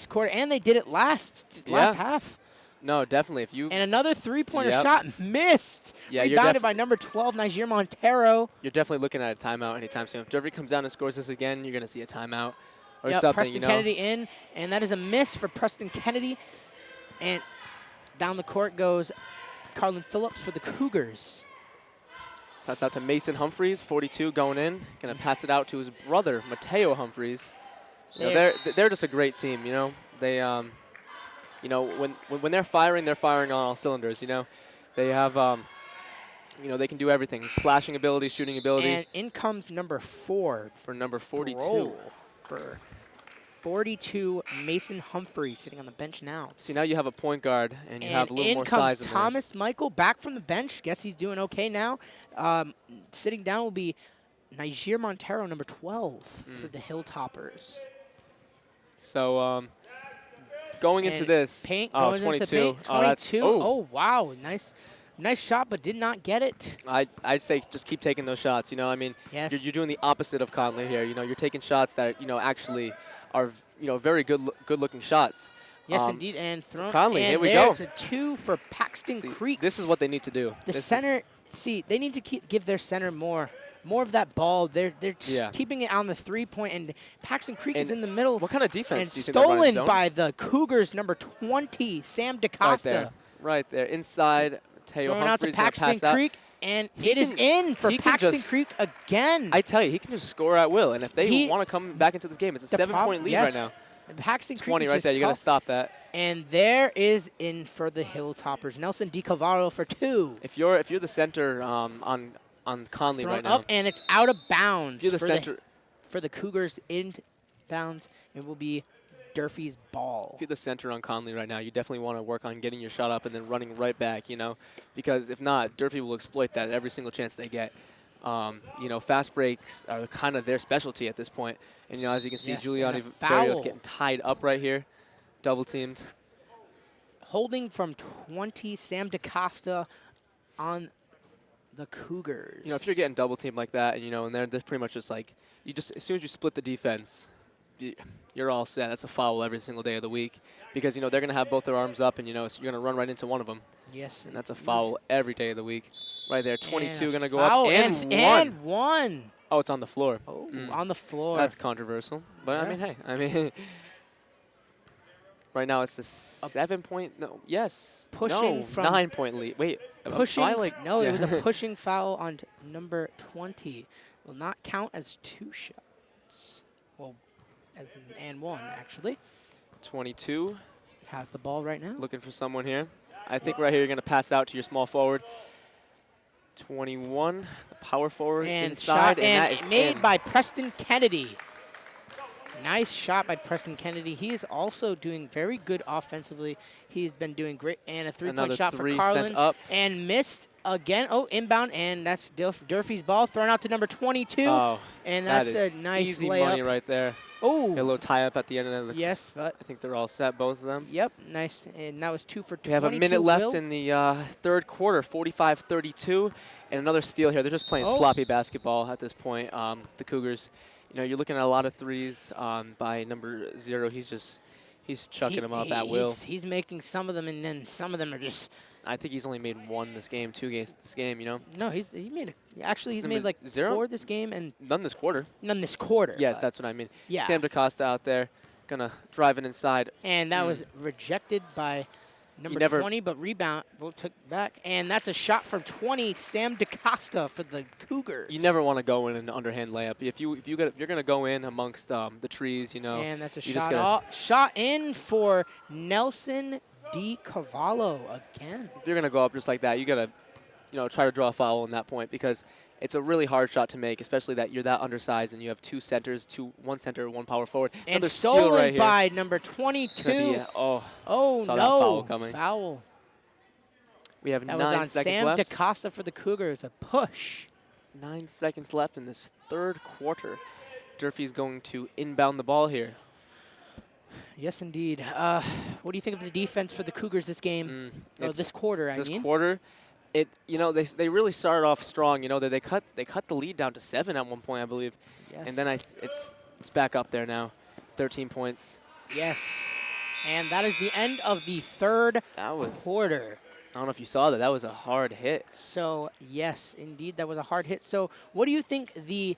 Speaker 2: quarter, and they did it last half.
Speaker 1: no, definitely. If you
Speaker 2: And another three-pointer
Speaker 1: Yep.
Speaker 2: shot missed.
Speaker 1: Yeah, you're
Speaker 2: Rebounded by number 12, Niger Montero.
Speaker 1: you're definitely looking at a timeout anytime soon. If Durfee comes down and scores this again, you're going to see a timeout or
Speaker 2: Yep,
Speaker 1: something.
Speaker 2: Preston
Speaker 1: you know.
Speaker 2: Kennedy in, and that is a miss for Preston Kennedy. And down the court goes Carlin Phillips for the Cougars.
Speaker 1: Pass out to Mason Humphreys, 42, going in. Going to pass it out to his brother, Mateo Humphreys. You know, they're just a great team. You know, they you know, when they're firing on all cylinders. You know, they have you know, they can do everything: slashing ability, shooting ability.
Speaker 2: And in comes number 4
Speaker 1: For number 42.
Speaker 2: Roll for 42, Mason Humphrey, sitting on the bench now.
Speaker 1: See, now you have a point guard, and you have a little
Speaker 2: in
Speaker 1: more
Speaker 2: comes
Speaker 1: size in there.
Speaker 2: Thomas Michael back from the bench. Guess he's doing okay now. Sitting down will be Niger Montero, number 12 for the Hilltoppers.
Speaker 1: So going into
Speaker 2: And
Speaker 1: this,
Speaker 2: paint
Speaker 1: oh,
Speaker 2: goes
Speaker 1: 22.
Speaker 2: into paint. 22.
Speaker 1: Oh, that's,
Speaker 2: Oh, wow. Nice shot, but did not get it.
Speaker 1: I'd say just keep taking those shots. You know, I mean,
Speaker 2: Yes.
Speaker 1: you're doing the opposite of Connolly here. You know, you're taking shots that, you know, actually are, you know, very good-looking shots.
Speaker 2: Yes, indeed. And thrown.
Speaker 1: Conley,
Speaker 2: and
Speaker 1: here we go.
Speaker 2: there's a 2 for Paxton
Speaker 1: See,
Speaker 2: Creek.
Speaker 1: this is what they need to do.
Speaker 2: The
Speaker 1: This is-
Speaker 2: center, they need to give their center more of that ball. They're just
Speaker 1: Yeah.
Speaker 2: keeping it on the 3-point, and Paxton Creek is
Speaker 1: And
Speaker 2: in the middle.
Speaker 1: what kind of defense
Speaker 2: And
Speaker 1: do you think they're running
Speaker 2: stolen
Speaker 1: zone?
Speaker 2: by the Cougars, number 20, Sam DeCosta.
Speaker 1: Right there, inside. Mateo
Speaker 2: Throwing out to
Speaker 1: Humphreys gonna
Speaker 2: Paxton
Speaker 1: pass out.
Speaker 2: Creek, and
Speaker 1: He
Speaker 2: it is
Speaker 1: can-
Speaker 2: in for
Speaker 1: he can
Speaker 2: Paxton
Speaker 1: just-
Speaker 2: Creek again.
Speaker 1: I tell you, he can just score at will, and if they
Speaker 2: He-
Speaker 1: want to come back into this game, it's a
Speaker 2: The
Speaker 1: 7-point lead right now.
Speaker 2: Paxton Creek
Speaker 1: 20
Speaker 2: is
Speaker 1: right
Speaker 2: just
Speaker 1: there. You got to
Speaker 2: tough.
Speaker 1: stop that.
Speaker 2: And there is in for the Hilltoppers. Nelson DiCavallo for 2.
Speaker 1: If you're the center on Conley
Speaker 2: Thrown
Speaker 1: right now,
Speaker 2: up, and it's out of bounds
Speaker 1: if you're the
Speaker 2: for,
Speaker 1: center.
Speaker 2: for the Cougars in bounds. It will be Durfee's ball.
Speaker 1: If you're the center on Conley right now, you definitely want to work on getting your shot up and then running right back, you know, because if not, Durfee will exploit that every single chance they get. You know, fast breaks are kind of their specialty at this point. And, you know, as you can see,
Speaker 2: Yes,
Speaker 1: Giuliani
Speaker 2: and a
Speaker 1: Barrios
Speaker 2: foul.
Speaker 1: getting tied up right here, double teamed.
Speaker 2: Holding from 20, Sam DeCosta on the Cougars.
Speaker 1: You know, if you're getting double teamed like that, and, you know, and they're pretty much just like, as soon as you split the defense, you're all set. That's a foul every single day of the week because, you know, they're going to have both their arms up and, you know, so you're going to run right into one of them.
Speaker 2: Yes.
Speaker 1: And that's a foul every day of the week. Right there, 22 going to go
Speaker 2: foul
Speaker 1: up and one.
Speaker 2: And one.
Speaker 1: Oh, it's on the floor.
Speaker 2: Oh, on the floor.
Speaker 1: That's controversial. But, I mean, hey, right now it's a 7-point,
Speaker 2: Pushing from
Speaker 1: 9-point lead. Wait,
Speaker 2: pushing, no,
Speaker 1: yeah.
Speaker 2: it was a pushing foul on number 20. Will not count as 2 shots. Well, as an and one, actually.
Speaker 1: 22.
Speaker 2: Has the ball right now.
Speaker 1: Looking for someone here. I think right here you're going to pass out to your small forward. 21, the power forward
Speaker 2: And
Speaker 1: inside,
Speaker 2: shot,
Speaker 1: and that
Speaker 2: and
Speaker 1: is
Speaker 2: made
Speaker 1: in.
Speaker 2: by Preston Kennedy. Nice shot by Preston Kennedy. He is also doing very good offensively. He's been doing great. And a three-point shot for Carlin.
Speaker 1: Up.
Speaker 2: And missed again. Oh, inbound. And that's Durfee's ball thrown out to number 22.
Speaker 1: Oh,
Speaker 2: and that's a nice
Speaker 1: easy
Speaker 2: layup.
Speaker 1: money right there.
Speaker 2: Oh.
Speaker 1: A little tie-up at the end of the.
Speaker 2: Yes, but.
Speaker 1: I think they're all set, both of them.
Speaker 2: Yep, nice. And that was 2 for 22.
Speaker 1: We have a minute left
Speaker 2: Will.
Speaker 1: in the third quarter, 45-32. And another steal here. They're just playing sloppy basketball at this point. The Cougars. You know, you're looking at a lot of threes by number 0. He's chucking them up at will.
Speaker 2: He's making some of them, and then some of them are just.
Speaker 1: I think he's only made 1 this game, 2 games this game. You know.
Speaker 2: No, he made actually he's made like
Speaker 1: 0?
Speaker 2: 4 this game and
Speaker 1: None this quarter.
Speaker 2: none this quarter.
Speaker 1: Yes, that's what I mean.
Speaker 2: Yeah.
Speaker 1: Sam DaCosta out there, gonna drive it inside.
Speaker 2: And that was rejected by number 20, but rebound. We'll take back, and that's a shot from 20. Sam DaCosta for the Cougars.
Speaker 1: You never want to go in an underhand layup. If you're gonna go in amongst the trees, you know.
Speaker 2: And that's a
Speaker 1: you just
Speaker 2: shot in for Nelson DiCavallo again.
Speaker 1: If you're gonna go up just like that, you gotta, try to draw a foul on that point because it's a really hard shot to make, especially that you're that undersized and you have 2 centers, 1 center, 1 power forward.
Speaker 2: And
Speaker 1: another
Speaker 2: stolen
Speaker 1: steal right here.
Speaker 2: by number 22.
Speaker 1: Oh
Speaker 2: no!
Speaker 1: Saw that foul coming.
Speaker 2: Foul.
Speaker 1: We have
Speaker 2: That
Speaker 1: 9
Speaker 2: was on
Speaker 1: seconds
Speaker 2: Sam
Speaker 1: left.
Speaker 2: DaCosta for the Cougars. A push.
Speaker 1: 9 seconds left in this third quarter. Durfee's going to inbound the ball here.
Speaker 2: Yes, indeed. What do you think of the defense for the Cougars this game? This quarter, I mean.
Speaker 1: This quarter, they really started off strong. They cut the lead down to 7 at one point, I believe.
Speaker 2: Yes.
Speaker 1: And then it's back up there now, 13 points.
Speaker 2: Yes. And that is the end of the third quarter.
Speaker 1: I don't know if you saw that. That was a hard hit.
Speaker 2: So, yes, indeed, that was a hard hit. So, what do you think the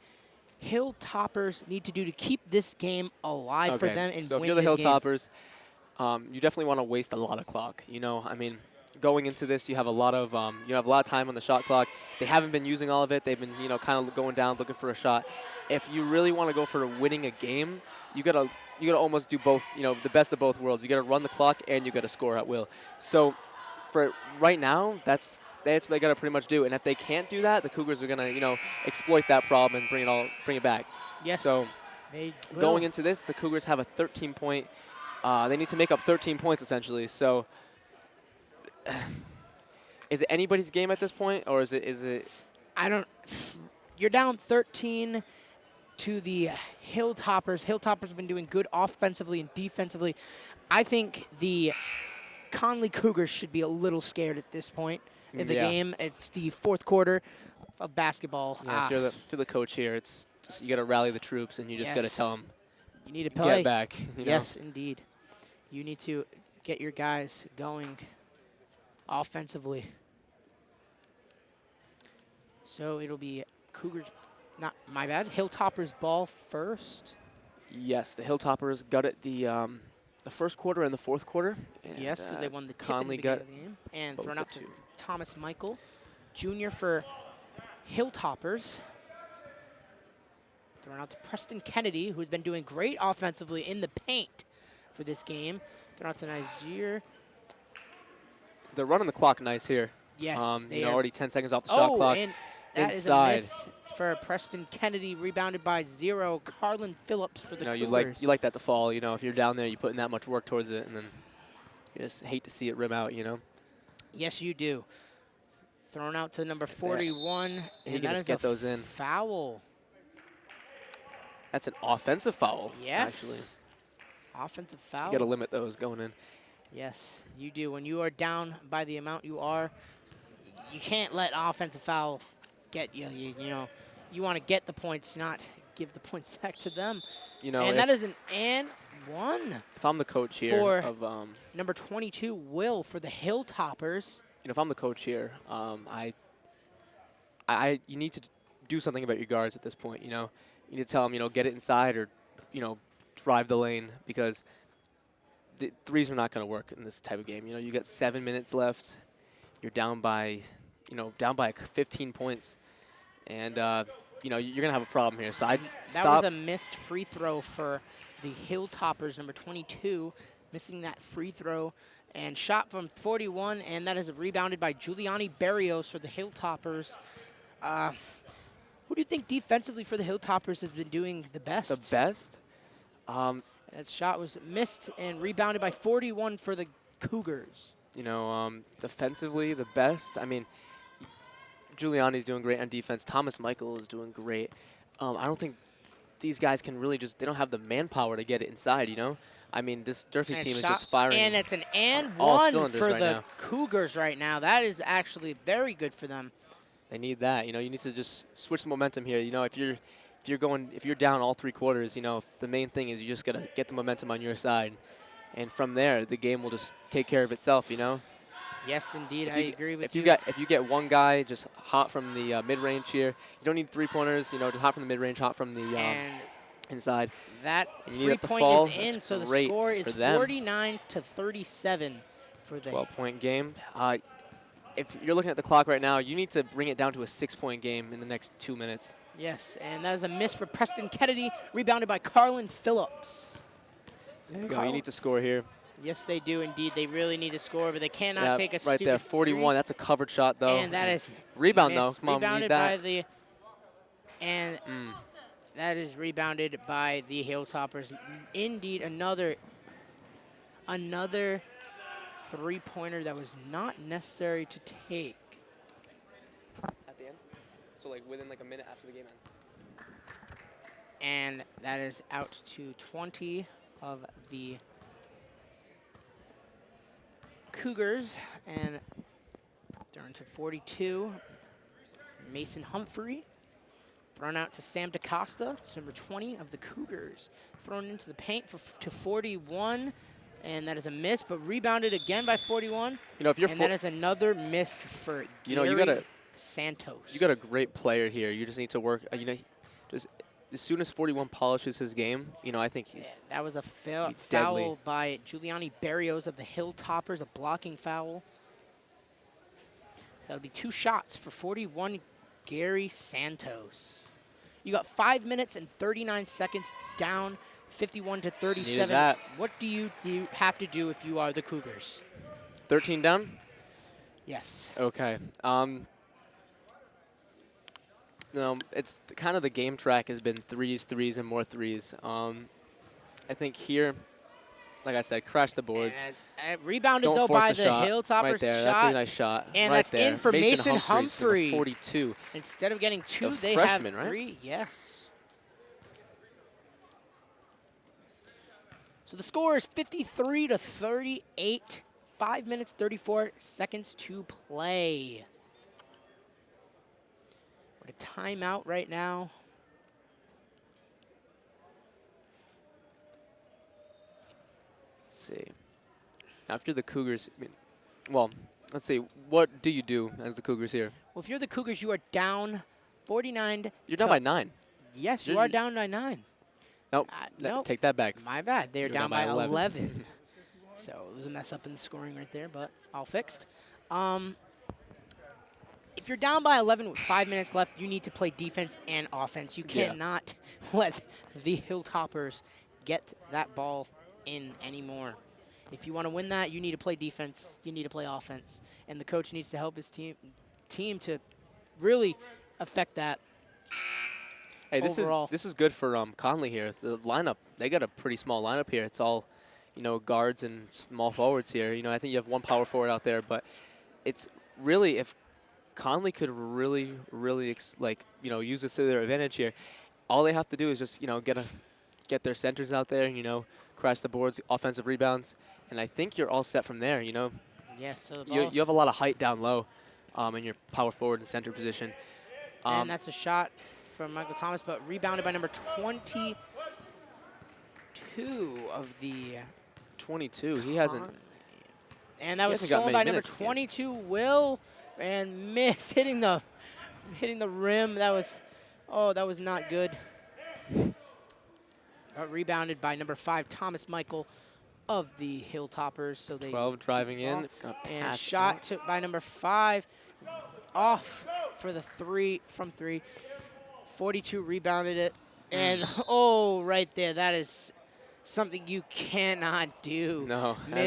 Speaker 2: Hilltoppers need to do to keep this game alive for them and win this game?
Speaker 1: So if you're the Hilltoppers, you definitely want to waste a lot of clock. I mean, going into this, you have a lot of time on the shot clock. They haven't been using all of it. They've been kind of going down looking for a shot. If you really want to go for winning a game, you gotta almost do both. The best of both worlds. You gotta run the clock and you gotta score at will. So for right now, that's they got to pretty much do. And if they can't do that, the Cougars are going to, exploit that problem and bring it back.
Speaker 2: Yes.
Speaker 1: So
Speaker 2: they
Speaker 1: going into this, the Cougars have a 13-point. They need to make up 13 points, essentially. So is it anybody's game at this point, or is it?
Speaker 2: I don't. You're down 13 to the Hilltoppers. Hilltoppers have been doing good offensively and defensively. I think the Connolly Cougars should be a little scared at this point in the game. It's the fourth quarter of basketball.
Speaker 1: Yeah, if you're the coach here, it's just you got to rally the troops and you just got to tell them.
Speaker 2: You need to play.
Speaker 1: Get back.
Speaker 2: Yes, indeed. You need to get your guys going offensively. So it'll be Cougars, not my bad, Hilltoppers ball first.
Speaker 1: Yes, the Hilltoppers gutted the first quarter and the fourth quarter. And
Speaker 2: yes, because they won the tip
Speaker 1: Connolly
Speaker 2: in the beginning of the game. And thrown out to Thomas Michael, Jr. for Hilltoppers. Thrown out to Preston Kennedy, who's been doing great offensively in the paint for this game. Thrown out to Niger.
Speaker 1: They're running the clock nice here.
Speaker 2: Yes,
Speaker 1: already 10 seconds off the shot clock.
Speaker 2: And that
Speaker 1: inside.
Speaker 2: is a miss for Preston Kennedy, rebounded by 0. Carlin Phillips for the Cougars.
Speaker 1: You like that to fall. If you're down there, you put in that much work towards it, and then you just hate to see it rim out.
Speaker 2: Yes, you do. Thrown out to number 41, and that is
Speaker 1: get those in.
Speaker 2: Foul.
Speaker 1: That's an offensive foul.
Speaker 2: Yes.
Speaker 1: Actually,
Speaker 2: offensive foul.
Speaker 1: You got to limit those going in.
Speaker 2: Yes, you do. When you are down by the amount you are, you can't let offensive foul get you. You want to get the points, not give the points back to them.
Speaker 1: You know,
Speaker 2: And that is an and one
Speaker 1: if I'm the coach here
Speaker 2: for
Speaker 1: of
Speaker 2: number 22, Will, for the Hilltoppers.
Speaker 1: you know, if I'm the coach here, you need to do something about your guards at this point. You know, you need to tell them, you know, get it inside or, you know, drive the lane, because the threes are not going to work in this type of game. You know, you got 7 minutes left. You're down by, you know, down by 15 points, and you know, you're going to have a problem here. So I'd stop.
Speaker 2: That was a missed free throw for the Hilltoppers, number 22, missing that free throw. And shot from 41, and that is rebounded by Giuliani Barrios for the Hilltoppers. Who do you think defensively for the Hilltoppers has been doing the best?
Speaker 1: The best?
Speaker 2: That shot was missed and rebounded by 41 for the Cougars.
Speaker 1: You know, defensively, the best. I mean, Giuliani's doing great on defense. Thomas Michael is doing great. I don't think these guys can really just, they don't have the manpower to get it inside, you know? I mean, this Durfee team is just firing.
Speaker 2: And it's an and
Speaker 1: all
Speaker 2: one
Speaker 1: cylinders
Speaker 2: for
Speaker 1: right
Speaker 2: the
Speaker 1: now.
Speaker 2: Cougars right now. That is actually very good for them.
Speaker 1: They need that. You know, you need to just switch the momentum here. You know, if you're down all 3 quarters, you know, the main thing is you just gotta get the momentum on your side, and from there the game will just take care of itself. You know.
Speaker 2: Yes, indeed, I agree with you.
Speaker 1: If you get one guy just hot from the mid-range here, you don't need 3-pointers. You know, just hot from the mid-range, hot from the inside.
Speaker 2: That
Speaker 1: and you
Speaker 2: free
Speaker 1: need the
Speaker 2: point
Speaker 1: fall.
Speaker 2: is in,
Speaker 1: That's
Speaker 2: so the
Speaker 1: great
Speaker 2: score is
Speaker 1: for them.
Speaker 2: 49-37 for the
Speaker 1: 12-point game. If you're looking at the clock right now, you need to bring it down to a 6-point game in the next 2 minutes.
Speaker 2: Yes, and that is a miss for Preston Kennedy, rebounded by Carlin Phillips.
Speaker 1: There you go. You need to score here.
Speaker 2: Yes, they do indeed. They really need to score, but they cannot take a
Speaker 1: right there, 41.
Speaker 2: three.
Speaker 1: That's a covered shot, though.
Speaker 2: And that is
Speaker 1: rebound,
Speaker 2: missed.
Speaker 1: though. Come on, we
Speaker 2: rebounded
Speaker 1: need that.
Speaker 2: by the that is rebounded by the Hilltoppers. Indeed, another 3-pointer that was not necessary to take.
Speaker 1: At the end? So, like, within, like, a minute after the game ends.
Speaker 2: And that is out to 20 of the Cougars. And down to 42. Mason Humphrey. Thrown out to Sam DaCosta. It's number 20 of the Cougars. Thrown into the paint to 41. And that is a miss, but rebounded again by 41.
Speaker 1: You know, if you're
Speaker 2: and that is another miss for Gary Santos.
Speaker 1: You got a great player here. You just need to work. You know, just as soon as 41 polishes his game, you know, I think he's.
Speaker 2: Yeah, that was a
Speaker 1: deadly.
Speaker 2: foul by Giuliani Barrios of the Hilltoppers, a blocking foul. So that would be 2 shots for 41, Gary Santos. You got 5 minutes and 39 seconds down. 51-37. What do you have to do if you are the Cougars?
Speaker 1: 13 down?
Speaker 2: Yes.
Speaker 1: Okay. No, it's kind of the game track has been threes, and more threes. I think here, like I said, crash the boards.
Speaker 2: Rebounded,
Speaker 1: Don't
Speaker 2: though,
Speaker 1: force
Speaker 2: by the
Speaker 1: shot.
Speaker 2: Hilltoppers
Speaker 1: Right there.
Speaker 2: shot.
Speaker 1: That's a nice shot.
Speaker 2: And
Speaker 1: right
Speaker 2: that's
Speaker 1: there.
Speaker 2: in for Mason
Speaker 1: Humphreys for
Speaker 2: Humphrey.
Speaker 1: the 42.
Speaker 2: Instead of getting 2,
Speaker 1: The
Speaker 2: they
Speaker 1: freshman,
Speaker 2: have
Speaker 1: right?
Speaker 2: 3. Yes. So the score is 53-38. 5 minutes, 34 seconds to play. With a timeout right now.
Speaker 1: Let's see. After the Cougars, I mean, well, let's see. What do you do as the Cougars here?
Speaker 2: Well, if you're the Cougars, you are down 49.
Speaker 1: You're down by 9.
Speaker 2: Yes, you are down by 9.
Speaker 1: Nope.
Speaker 2: Nope.
Speaker 1: Take that back.
Speaker 2: My bad. They're down by
Speaker 1: 11.
Speaker 2: So it was a mess up in the scoring right there, but all fixed. If you're down by 11 with 5 minutes left, you need to play defense and offense. You cannot let the Hilltoppers get that ball in anymore. If you want to win that, you need to play defense. You need to play offense. And the coach needs to help his team to really affect that.
Speaker 1: Hey,
Speaker 2: overall.
Speaker 1: this is good for Connolly here. The lineup, they got a pretty small lineup here. It's all, you know, guards and small forwards here. You know, I think you have one power forward out there, but it's really, if Connolly could really, like, you know, use this to their advantage here, all they have to do is just, you know, get their centers out there, you know, crash the boards, offensive rebounds, and I think you're all set from there, you know.
Speaker 2: Yes, so the ball
Speaker 1: you have a lot of height down low in your power forward and center position.
Speaker 2: and that's a shot from Michael Thomas, but rebounded by number 22 of the
Speaker 1: 22. He hasn't.
Speaker 2: And that was
Speaker 1: hasn't got
Speaker 2: stolen
Speaker 1: many
Speaker 2: by number
Speaker 1: minutes this game.
Speaker 2: 22, Will, and miss, hitting the rim. That was not good. Rebounded by number 5, Thomas Michael of the Hilltoppers. So they
Speaker 1: 12 driving in.
Speaker 2: and shot by number 5, off for the 3 from 3. 42 rebounded it, and right there, that is something you cannot do.
Speaker 1: No,
Speaker 2: that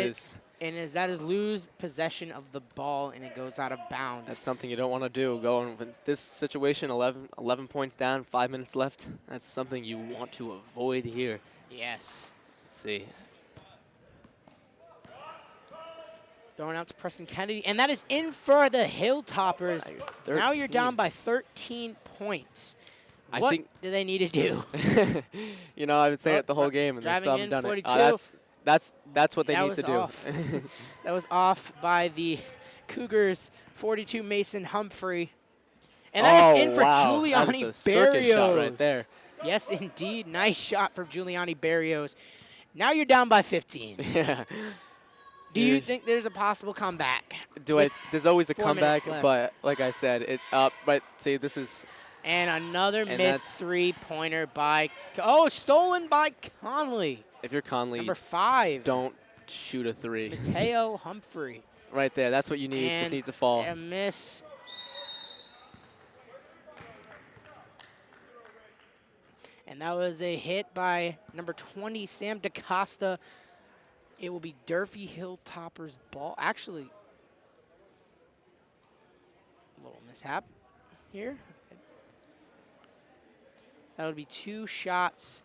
Speaker 2: is lose possession of the ball, and it goes out of bounds.
Speaker 1: That's something you don't want to do. Going with this situation, 11 points down, 5 minutes left. That's something you want to avoid here.
Speaker 2: Yes.
Speaker 1: Let's see.
Speaker 2: Throwing out to Preston Kennedy, and that is in for the Hilltoppers. Now you're down by 13 points. What do they need to do?
Speaker 1: You know, I would say it the whole game, and they still haven't done
Speaker 2: 42.
Speaker 1: it. That's what they need to do.
Speaker 2: Off. That was off by the Cougars, 42 Mason Humphrey. And that is in for Giuliani
Speaker 1: that is a circus shot right there.
Speaker 2: Yes, indeed. Nice shot from Giuliani Barrios. Now you're down by 15.
Speaker 1: Yeah.
Speaker 2: Do you think there's a possible comeback?
Speaker 1: There's always a
Speaker 2: 4
Speaker 1: comeback,
Speaker 2: minutes left.
Speaker 1: but like I said, see, this is.
Speaker 2: And another missed three-pointer by, stolen by Connolly.
Speaker 1: If you're Connolly,
Speaker 2: number 5.
Speaker 1: Don't shoot a 3.
Speaker 2: Mateo Humphrey.
Speaker 1: Right there, that's what you need.
Speaker 2: And
Speaker 1: just need to fall.
Speaker 2: A miss. And that was a hit by number 20, Sam DaCosta. It will be Durfee Hilltoppers ball. Actually, a little mishap here. That would be 2 shots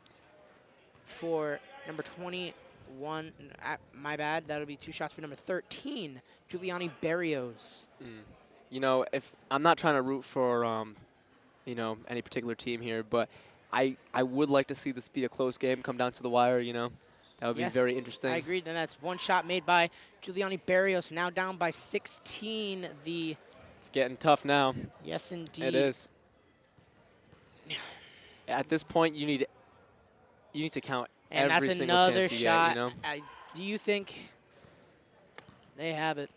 Speaker 2: for number 21. My bad. That would be 2 shots for number 13, Giuliani Barrios.
Speaker 1: You know, if I'm not trying to root for, any particular team here, but I would like to see this be a close game, come down to the wire. You know, that would be very interesting.
Speaker 2: I agree. Then that's 1 shot made by Giuliani Barrios. Now down by 16.
Speaker 1: It's getting tough now.
Speaker 2: Yes, indeed.
Speaker 1: It is. At this point, you need to count every single chance you get, you know?
Speaker 2: Do you think they have it?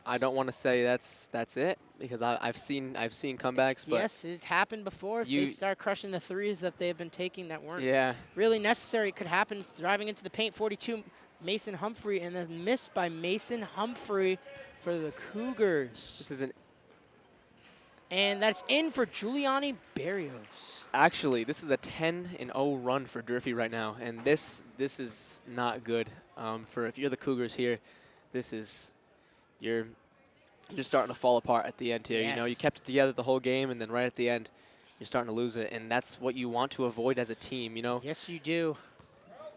Speaker 1: I don't want to say that's it because I've seen comebacks, but
Speaker 2: yes, it's happened before. If they start crushing the threes that they've been taking that weren't really necessary, it could happen. Driving into the paint, 42 Mason Humphrey, and then missed by Mason Humphrey for the Cougars.
Speaker 1: This isn't.
Speaker 2: And that's in for Giuliani Barrios.
Speaker 1: Actually, this is a 10-0 run for Durfee right now, and this is not good. For if you're the Cougars here, this is you're starting to fall apart at the end here.
Speaker 2: Yes.
Speaker 1: You know, you kept it together the whole game, and then right at the end, you're starting to lose it, and that's what you want to avoid as a team. You know.
Speaker 2: Yes, you do.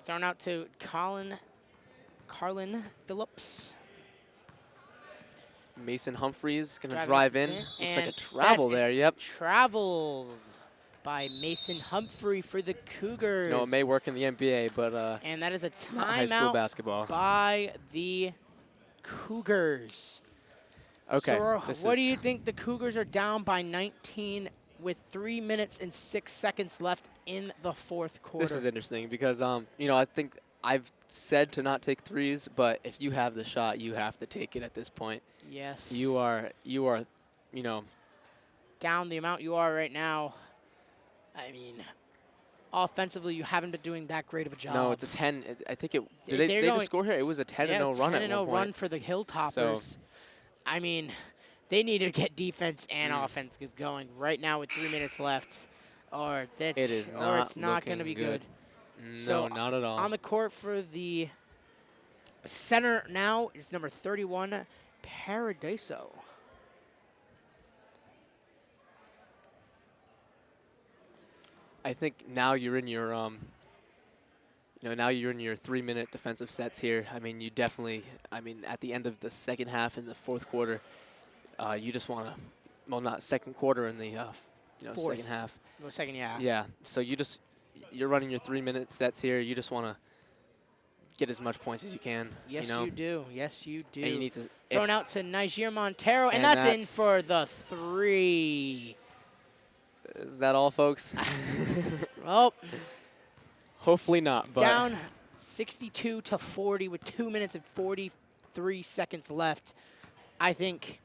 Speaker 2: Thrown out to Carlin Phillips.
Speaker 1: Mason Humphreys going to drive in. Looks like a travel
Speaker 2: that's
Speaker 1: there, yep.
Speaker 2: Traveled by Mason Humphrey for the Cougars.
Speaker 1: No, it may work in the NBA, but
Speaker 2: and that is a
Speaker 1: high school
Speaker 2: timeout
Speaker 1: basketball
Speaker 2: by the Cougars.
Speaker 1: Okay.
Speaker 2: So what do you think? The Cougars are down by 19 with 3 minutes and 6 seconds left in the 4th quarter.
Speaker 1: This is interesting because, I think I've said to not take threes, but if you have the shot, you have to take it at this point.
Speaker 2: Yes.
Speaker 1: You are,
Speaker 2: down the amount you are right now. I mean, offensively, you haven't been doing that great of a job.
Speaker 1: No, it's a 10. I think it. Did they just score here? It was a 10-0 run at one point.
Speaker 2: 10-0 run for the Hilltoppers. So, I mean, they need to get defense and offense going right now with 3 minutes left, or it's not going to be good.
Speaker 1: No,
Speaker 2: so
Speaker 1: not at all.
Speaker 2: On the court for the center now is number 31, Paradiso.
Speaker 1: I think now you're in your now you're in your 3-minute defensive sets here. I mean, you definitely. I mean, at the end of the second half in the 4th quarter, you just want to. Well, not second quarter in the second half.
Speaker 2: Well, second, yeah.
Speaker 1: Yeah. So you're running your 3-minute sets here. You just want to get as much points as you can.
Speaker 2: Yes,
Speaker 1: you know?
Speaker 2: you do. Yes, you do.
Speaker 1: And you need to.
Speaker 2: Thrown out to Niger Montero, and
Speaker 1: And
Speaker 2: that's in
Speaker 1: that's-
Speaker 2: for the 3.
Speaker 1: Is that all, folks?
Speaker 2: Well,
Speaker 1: Hopefully not. But
Speaker 2: down 62 to 40 with 2 minutes and 43 seconds left. I think.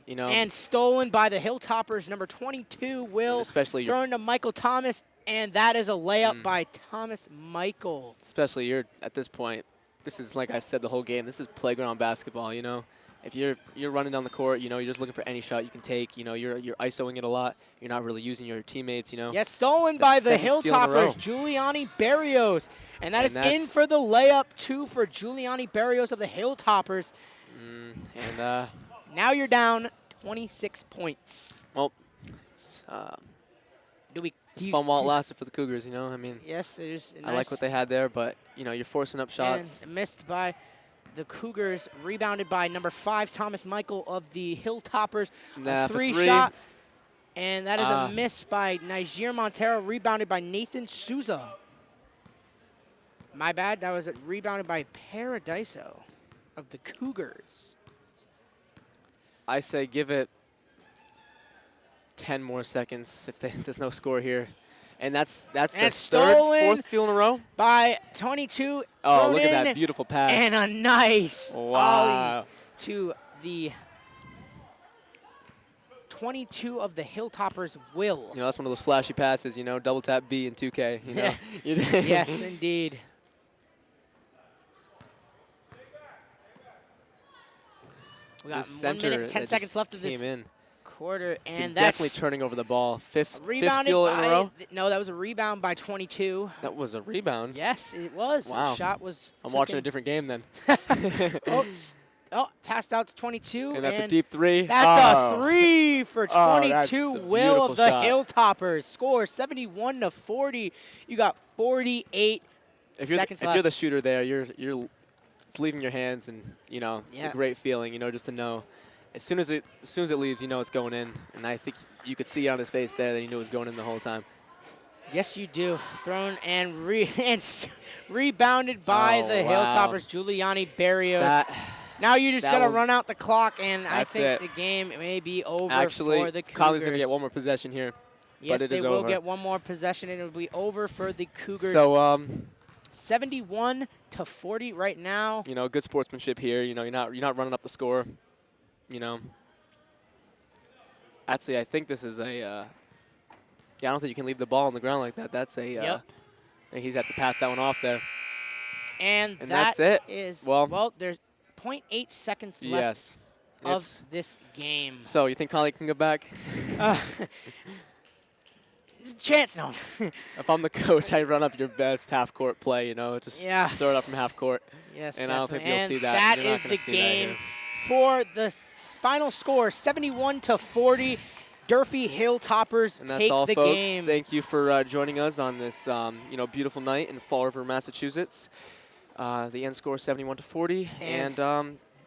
Speaker 1: you know,
Speaker 2: And stolen by the Hilltoppers, number 22, Will.
Speaker 1: especially
Speaker 2: Thrown to Michael Thomas, and that is a layup by Thomas Michael.
Speaker 1: especially you're at this point. This is, like I said, the whole game. This is playground basketball. You know, if you're running down the court, you know, you're just looking for any shot you can take. You know, you're ISOing it a lot. You're not really using your teammates. You know.
Speaker 2: Yes, stolen
Speaker 1: That's
Speaker 2: by the
Speaker 1: second steal in a row.
Speaker 2: Hilltoppers, Giuliani Barrios. And
Speaker 1: And
Speaker 2: is in
Speaker 1: that's-
Speaker 2: for the layup, 2 for Giuliani Barrios of the Hilltoppers.
Speaker 1: And
Speaker 2: Now you're down 26 points.
Speaker 1: well,
Speaker 2: Do we?
Speaker 1: it's fun while it lasted for the Cougars. You know, I mean,
Speaker 2: Yes, it is.
Speaker 1: I like what they had there, but you know, you're forcing up shots.
Speaker 2: And missed by the Cougars, rebounded by number 5, Thomas Michael of the Hilltoppers.
Speaker 1: Nah,
Speaker 2: A
Speaker 1: for
Speaker 2: 3
Speaker 1: three.
Speaker 2: shot. And that is a miss by Niger Montero, rebounded by Nathan Souza. My bad, that was rebounded by Paradiso of the Cougars.
Speaker 1: I say give it 10 more seconds if there's no score here. And that's the
Speaker 2: And
Speaker 1: third,
Speaker 2: stolen.
Speaker 1: 4th steal in a row.
Speaker 2: By 22,
Speaker 1: Oh,
Speaker 2: thrown
Speaker 1: look at that
Speaker 2: in,
Speaker 1: beautiful pass.
Speaker 2: and a nice
Speaker 1: Wow.
Speaker 2: ollie to the 22 of the Hilltoppers, Will.
Speaker 1: You know, that's one of those flashy passes, you know, double tap B in 2K. You know?
Speaker 2: Yes, indeed. We got
Speaker 1: This
Speaker 2: 1
Speaker 1: center
Speaker 2: minute, 10
Speaker 1: that
Speaker 2: seconds
Speaker 1: just
Speaker 2: left of this
Speaker 1: came in.
Speaker 2: quarter, and
Speaker 1: Definitely
Speaker 2: that's
Speaker 1: turning over the ball. Fifth
Speaker 2: rebounded
Speaker 1: steal in a row.
Speaker 2: no, that was a rebound by 22.
Speaker 1: That was a rebound.
Speaker 2: Yes, it was.
Speaker 1: Wow.
Speaker 2: The shot was.
Speaker 1: I'm
Speaker 2: took
Speaker 1: watching
Speaker 2: in.
Speaker 1: a different game then.
Speaker 2: Oh, passed out to 22.
Speaker 1: And that's a deep 3.
Speaker 2: That's
Speaker 1: Oh.
Speaker 2: a 3 for
Speaker 1: Oh, that's
Speaker 2: 22.
Speaker 1: a
Speaker 2: Will of the
Speaker 1: beautiful
Speaker 2: Hilltoppers. Score 71 to 40. You got 48
Speaker 1: If
Speaker 2: seconds
Speaker 1: you're
Speaker 2: left.
Speaker 1: the shooter there, it's leaving your hands, and you know, it's
Speaker 2: Yeah.
Speaker 1: a great feeling, you know, just to know. As soon as it leaves, you know it's going in, and I think you could see it on his face there that he knew it was going in the whole time.
Speaker 2: Yes, you do. Thrown and, rebounded by
Speaker 1: Oh,
Speaker 2: the
Speaker 1: wow.
Speaker 2: Hilltoppers, Giuliani Barrios.
Speaker 1: Now
Speaker 2: you just
Speaker 1: that
Speaker 2: got to
Speaker 1: was-
Speaker 2: run out the clock, and I
Speaker 1: That's
Speaker 2: think
Speaker 1: it.
Speaker 2: the game may be over
Speaker 1: actually,
Speaker 2: for the Cougars.
Speaker 1: Conley's gonna get one more possession here.
Speaker 2: Yes,
Speaker 1: but it
Speaker 2: they
Speaker 1: is
Speaker 2: will
Speaker 1: over.
Speaker 2: get one more possession, and it will be over for the Cougars.
Speaker 1: So
Speaker 2: 71 to 40 right now.
Speaker 1: you know, good sportsmanship here. You know, you're not running up the score. You know. Actually, I think this is a. Yeah, I don't think you can leave the ball on the ground like that. That's a.
Speaker 2: Yep.
Speaker 1: I think he's had to pass that one off there.
Speaker 2: And
Speaker 1: that's it.
Speaker 2: is
Speaker 1: Well,
Speaker 2: there's 0.8 seconds left
Speaker 1: Yes.
Speaker 2: of this game.
Speaker 1: So you think Connolly can go back?
Speaker 2: There's a chance, no.
Speaker 1: If I'm the coach, I run up your best half-court play, you know, just
Speaker 2: Yeah.
Speaker 1: throw it up from half-court.
Speaker 2: Yes,
Speaker 1: And I don't think
Speaker 2: definitely.
Speaker 1: you'll see
Speaker 2: And
Speaker 1: that.
Speaker 2: That
Speaker 1: You're not
Speaker 2: is
Speaker 1: gonna
Speaker 2: the
Speaker 1: see that
Speaker 2: game
Speaker 1: here.
Speaker 2: for the final score, 71 to 40. Durfee Hilltoppers
Speaker 1: And that's
Speaker 2: take
Speaker 1: all,
Speaker 2: the
Speaker 1: folks.
Speaker 2: game.
Speaker 1: Thank you for joining us on this, you know, beautiful night in Fall River, Massachusetts. The end score 71 to 40. And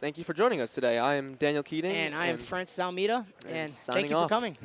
Speaker 1: thank you for joining us today. I am Daniel Keating.
Speaker 2: And I am Francis Almeida. And thank
Speaker 1: signing
Speaker 2: you for
Speaker 1: off.
Speaker 2: coming.